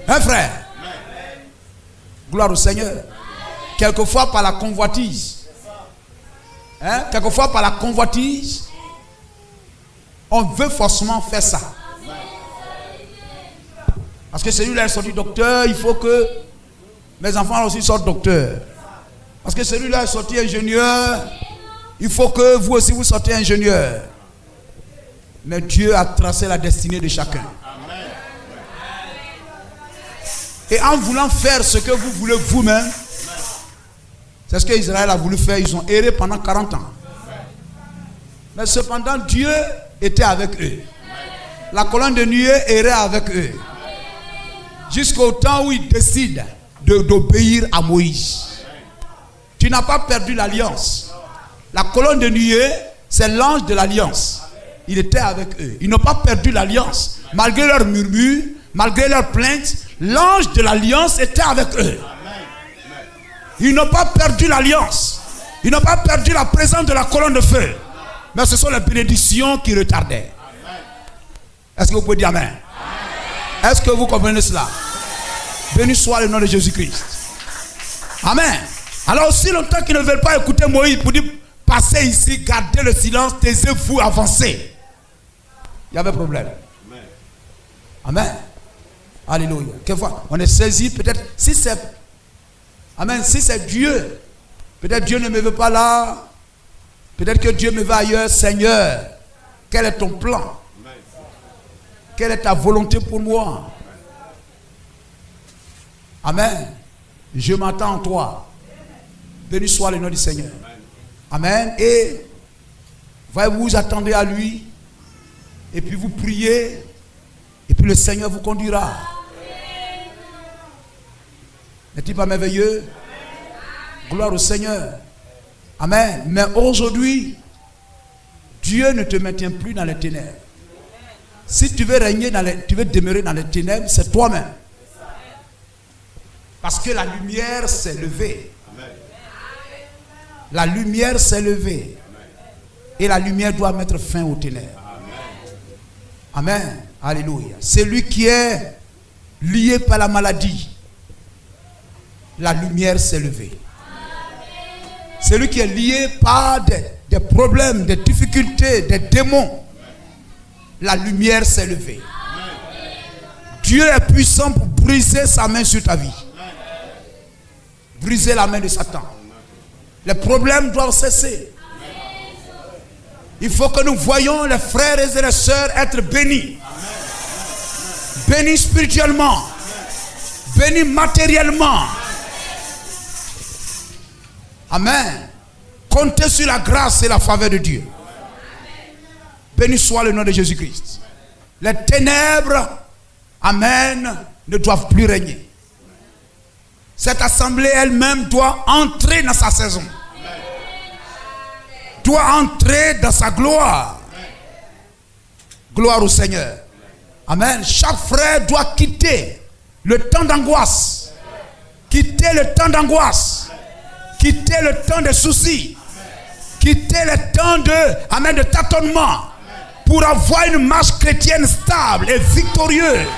Hein, frère? Gloire au Seigneur. Quelquefois par la convoitise. Hein? Quelquefois par la convoitise, on veut forcément faire ça. Parce que celui-là est sorti docteur, il faut que mes enfants aussi sortent docteur. Parce que celui-là est sorti ingénieur, il faut que vous aussi vous sortez ingénieur. Mais Dieu a tracé la destinée de chacun. Et en voulant faire ce que vous voulez vous-même, c'est ce qu'Israël a voulu faire. Ils ont erré pendant 40 ans. Mais cependant, Dieu était avec eux. La colonne de nuée errait avec eux. Jusqu'au temps où ils décident d'obéir à Moïse. Tu n'as pas perdu l'alliance. La colonne de nuée, c'est l'ange de l'alliance. Il était avec eux. Ils n'ont pas perdu l'alliance. Malgré leurs murmures, malgré leurs plaintes, l'ange de l'alliance était avec eux. Ils n'ont pas perdu l'alliance. Ils n'ont pas perdu la présence de la colonne de feu. Mais ce sont les bénédictions qui retardaient. Est-ce que vous pouvez dire amen? Est-ce que vous comprenez cela? Béni soit le nom de Jésus-Christ. Amen. Alors aussi longtemps qu'ils ne veulent pas écouter Moïse pour dire passez ici, gardez le silence, taisez-vous, avancez. Il y avait problème. Amen. Alléluia. Quelquefois, on est saisi peut-être si c'est amen, si c'est Dieu. Peut-être Dieu ne me veut pas là. Peut-être que Dieu me veut ailleurs. Seigneur, quel est ton plan? Quelle est ta volonté pour moi? Amen. Je m'attends en toi. Béni soit le nom du Seigneur. Amen. Et vous vous attendez à lui. Et puis vous priez. Et puis le Seigneur vous conduira. N'est-il pas merveilleux? Gloire au Seigneur. Amen. Mais aujourd'hui, Dieu ne te maintient plus dans les ténèbres. Si tu veux régner tu veux demeurer dans les ténèbres, c'est toi-même. Parce que la lumière s'est levée. La lumière s'est levée. Et la lumière doit mettre fin aux ténèbres. Amen. Alléluia. Celui qui est lié par la maladie, la lumière s'est levée. Celui qui est lié par des problèmes, des difficultés, des démons, la lumière s'est levée. Dieu est puissant pour briser sa main sur ta vie. Briser la main de Satan. Les problèmes doivent cesser. Il faut que nous voyions les frères et les sœurs être bénis. Bénis spirituellement. Bénis matériellement. Amen. Comptez sur la grâce et la faveur de Dieu. Béni soit le nom de Jésus-Christ. Les ténèbres, amen, ne doivent plus régner. Cette assemblée elle-même doit entrer dans sa saison. Doit entrer dans sa gloire. Gloire au Seigneur. Amen. Chaque frère doit quitter le temps d'angoisse. Quitter le temps d'angoisse. Quitter le temps de soucis. Quitter le temps de tâtonnement. Pour avoir une marche chrétienne stable et victorieuse.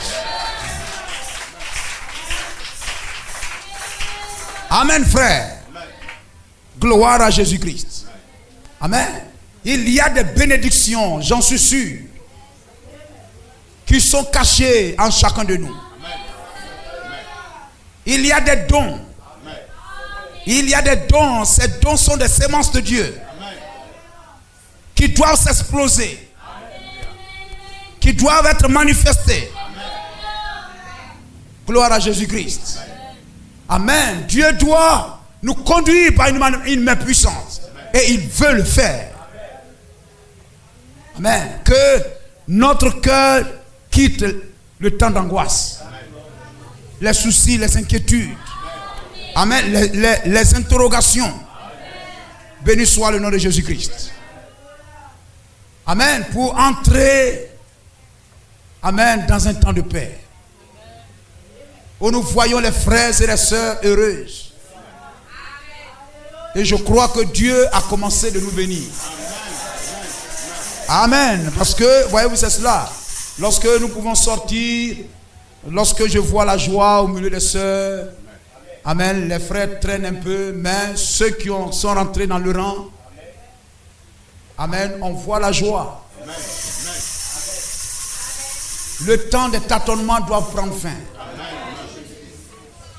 Amen, frère. Gloire à Jésus-Christ. Amen. Il y a des bénédictions, j'en suis sûr, qui sont cachées en chacun de nous. Il y a des dons. Il y a des dons. Ces dons sont des semences de Dieu qui doivent s'exploser, qui doivent être manifestés. Gloire à Jésus-Christ. Amen. Dieu doit nous conduire par une main puissante. Et il veut le faire. Amen. Que notre cœur quitte le temps d'angoisse. Les soucis, les inquiétudes. Amen. Les interrogations. Béni soit le nom de Jésus-Christ. Amen. Pour entrer, amen, dans un temps de paix. Où nous voyons les frères et les sœurs heureuses. Et je crois que Dieu a commencé de nous bénir. Amen. Parce que, voyez-vous, c'est cela. Lorsque nous pouvons sortir, lorsque je vois la joie au milieu des sœurs, amen, les frères traînent un peu, mais ceux qui sont rentrés dans le rang, amen, on voit la joie. Le temps des tâtonnements doit prendre fin.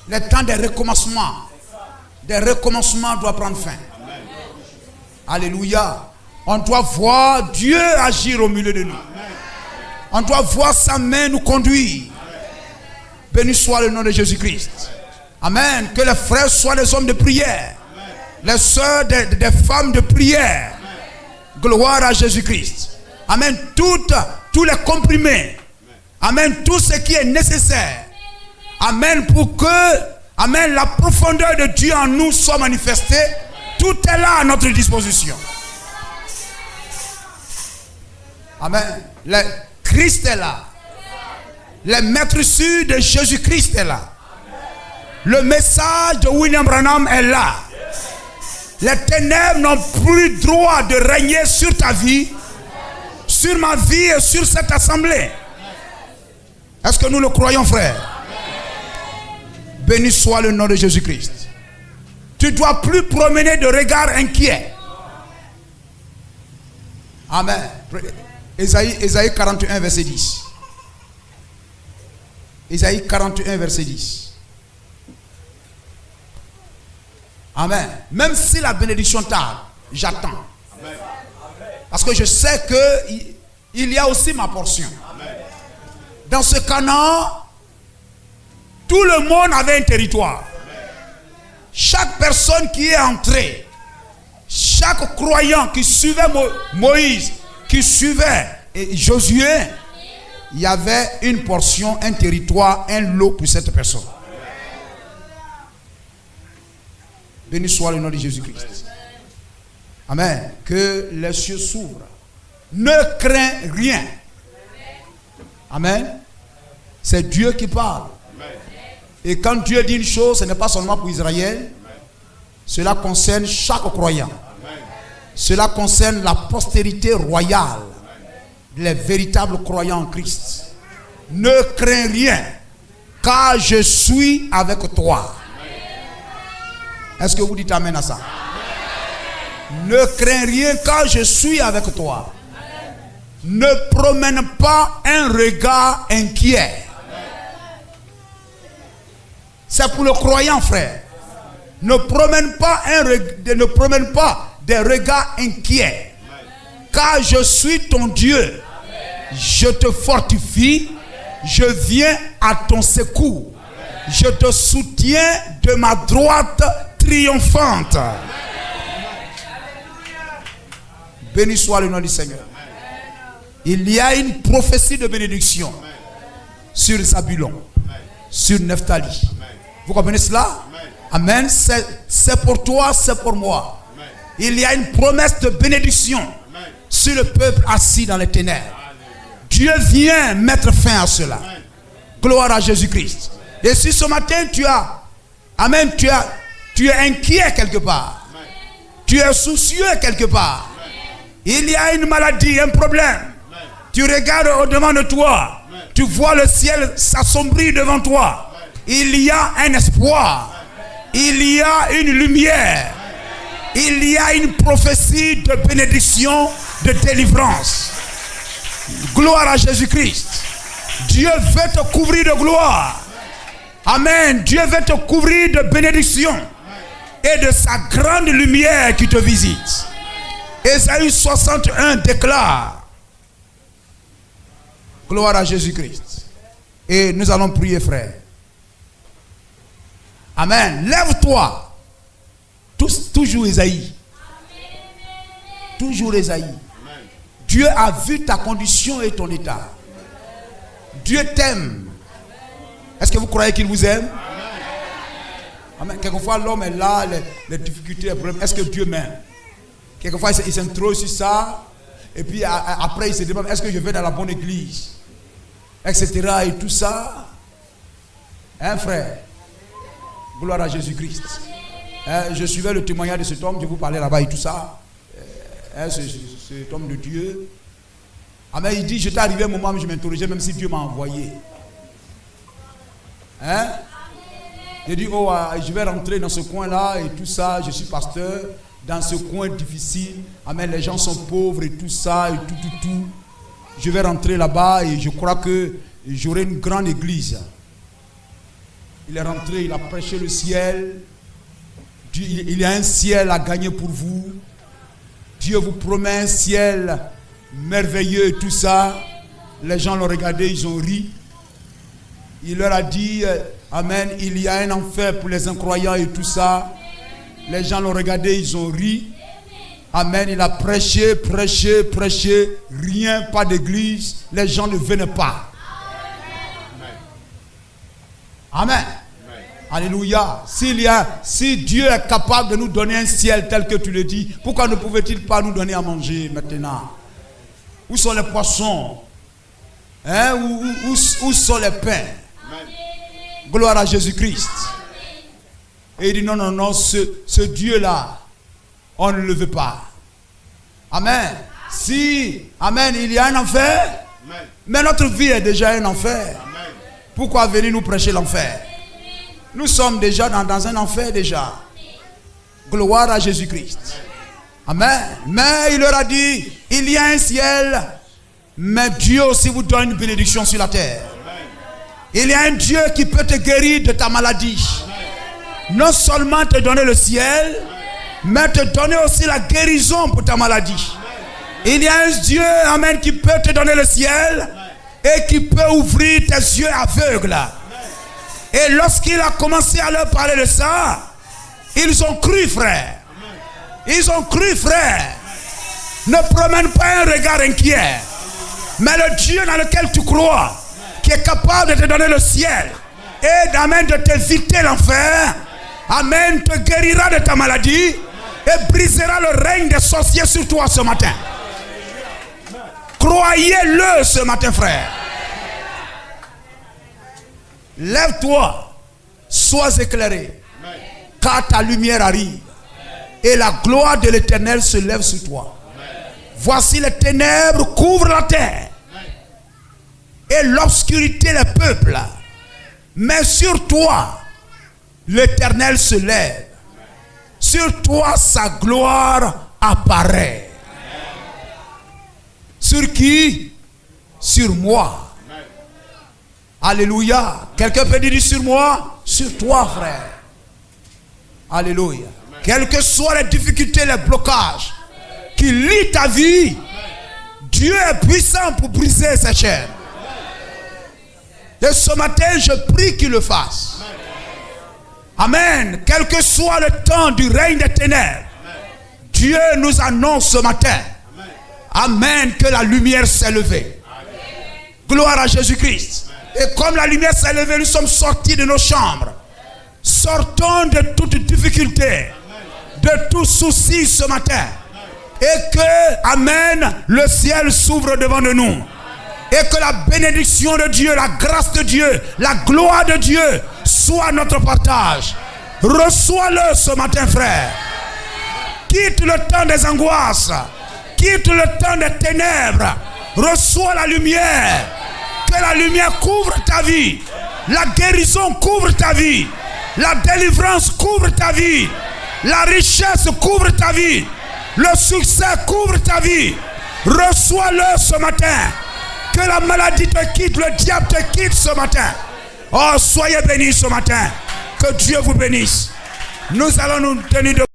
Le temps des recommencements doit prendre fin. Alléluia. On doit voir Dieu agir au milieu de nous. On doit voir sa main nous conduire. Béni soit le nom de Jésus-Christ. Amen. Que les frères soient des hommes de prière. Les sœurs des femmes de prière. Gloire à Jésus-Christ. Amen. Tous les comprimés. Amen. Tout ce qui est nécessaire. Amen. Pour que, amen, la profondeur de Dieu en nous soit manifestée. Tout est là à notre disposition. Amen. Le Christ est là. Le maître sûr de Jésus-Christ est là. Le message de William Branham est là. Les ténèbres n'ont plus droit de régner sur ta vie, sur ma vie et sur cette assemblée. Est-ce que nous le croyons, frère? Béni soit le nom de Jésus-Christ. Tu ne dois plus promener de regard inquiet. Amen. Ésaïe 41, verset 10. Ésaïe 41, verset 10. Amen. Même si la bénédiction tarde, j'attends. Parce que je sais qu'il y a aussi ma portion. Dans ce Canaan, tout le monde avait un territoire. Chaque personne qui est entrée, chaque croyant qui suivait Moïse, qui suivait Josué, il y avait une portion, un territoire, un lot pour cette personne. Béni soit le nom de Jésus-Christ. Amen. Que les cieux s'ouvrent. Ne crains rien. Amen. C'est Dieu qui parle. Et quand Dieu dit une chose, ce n'est pas seulement pour Israël. Cela concerne chaque croyant. Cela concerne la postérité royale. Les véritables croyants en Christ. Ne crains rien, car je suis avec toi. Est-ce que vous dites amen à ça? Ne crains rien, car je suis avec toi. Ne promène pas un regard inquiet. C'est pour le croyant, frère. Ne promène pas des regards inquiets. Car je suis ton Dieu. Je te fortifie. Je viens à ton secours. Je te soutiens de ma droite triomphante. Béni soit le nom du Seigneur. Il y a une prophétie de bénédiction sur Zabulon, sur Nephtali. Vous comprenez cela? Amen. C'est pour toi, c'est pour moi. Il y a une promesse de bénédiction sur le peuple assis dans les ténèbres. Dieu vient mettre fin à cela. Gloire à Jésus-Christ. Et si ce matin tu es inquiet quelque part, tu es soucieux quelque part, il y a une maladie, un problème, tu regardes au-devant de toi, tu vois le ciel s'assombrir devant toi, il y a un espoir, il y a une lumière, il y a une prophétie de bénédiction, de délivrance. Gloire à Jésus-Christ. Dieu veut te couvrir de gloire. Amen. Dieu veut te couvrir de bénédiction et de sa grande lumière qui te visite. Ésaïe 61 déclare. Gloire à Jésus-Christ. Et nous allons prier, frère. Amen. Lève-toi. Toujours Ésaïe. Toujours Ésaïe. Dieu a vu ta condition et ton état. Dieu t'aime. Est-ce que vous croyez qu'il vous aime? Amen. Quelquefois l'homme est là, les difficultés, les problèmes. Est-ce que Dieu m'aime? Quelquefois il s'introduit sur ça. Et puis après il se demande, est-ce que je vais dans la bonne église? Etc. Et tout ça. Hein, frère? Gloire à Jésus-Christ. Je suivais le témoignage de cet homme, je vous parlais là-bas et tout ça. Cet homme de Dieu. Amen. Il dit, j'étais arrivé un moment où je m'interrogeais même si Dieu m'a envoyé. Hein? J'ai dit, je vais rentrer dans ce coin-là et tout ça, je suis pasteur, dans ce coin difficile. Amen, les gens sont pauvres et tout ça, et tout. Je vais rentrer là-bas et je crois que j'aurai une grande église. Il est rentré, il a prêché le ciel. Il y a un ciel à gagner pour vous. Dieu vous promet un ciel merveilleux et tout ça. Les gens l'ont regardé, ils ont ri. Il leur a dit, amen, il y a un enfer pour les incroyants et tout ça. Les gens l'ont regardé, ils ont ri. Amen, il a prêché, rien, pas d'église. Les gens ne venaient pas. Amen. Alléluia. Si Dieu est capable de nous donner un ciel tel que tu le dis, pourquoi ne pouvait-il pas nous donner à manger maintenant? Où sont les poissons? Où sont les pains? Gloire à Jésus-Christ. Et il dit non, ce Dieu-là, on ne le veut pas. Amen. Si, amen, il y a un enfer, mais notre vie est déjà un enfer. Pourquoi venir nous prêcher l'enfer? Nous sommes déjà dans un enfer déjà. Gloire à Jésus-Christ. Amen. Mais il leur a dit, il y a un ciel, mais Dieu aussi vous donne une bénédiction sur la terre. Il y a un Dieu qui peut te guérir de ta maladie. Non seulement te donner le ciel, mais te donner aussi la guérison pour ta maladie. Il y a un Dieu, amen, qui peut te donner le ciel et qui peut ouvrir tes yeux aveugles. Et lorsqu'il a commencé à leur parler de ça, ils ont cru, frère. Ils ont cru, frère. Ne promène pas un regard inquiet. Mais le Dieu dans lequel tu crois, qui est capable de te donner le ciel et d'amen, de t'éviter l'enfer, amen, te guérira de ta maladie et brisera le règne des sorciers sur toi ce matin. Croyez-le ce matin, frère. Lève-toi, sois éclairé, car ta lumière arrive et la gloire de l'Éternel se lève sur toi. Voici les ténèbres couvrent la terre et l'obscurité les peuples. Mais sur toi, l'Éternel se lève. Sur toi, sa gloire apparaît. Sur qui? Sur moi. Alléluia. Quelqu'un peut dire sur moi? Sur toi, frère. Alléluia. Quelles que soient les difficultés, les blocages qui lient ta vie, Dieu est puissant pour briser ces chaînes. Et ce matin, je prie qu'il le fasse. Amen. Quel que soit le temps du règne des ténèbres, Dieu nous annonce ce matin, amen, que la lumière s'est levée. Gloire à Jésus-Christ. Et comme la lumière s'est levée, nous sommes sortis de nos chambres. Sortons de toute difficulté, de tout souci ce matin. Et que, amen, le ciel s'ouvre devant de nous. Et que la bénédiction de Dieu, la grâce de Dieu, la gloire de Dieu soit notre partage. Reçois-le ce matin, frère. Quitte le temps des angoisses. Quitte le temps des ténèbres. Reçois la lumière. Que la lumière couvre ta vie. La guérison couvre ta vie. La délivrance couvre ta vie. La richesse couvre ta vie. Le succès couvre ta vie. Reçois-le ce matin. Que la maladie te quitte, le diable te quitte ce matin. Oh, soyez bénis ce matin. Que Dieu vous bénisse. Nous allons nous tenir debout.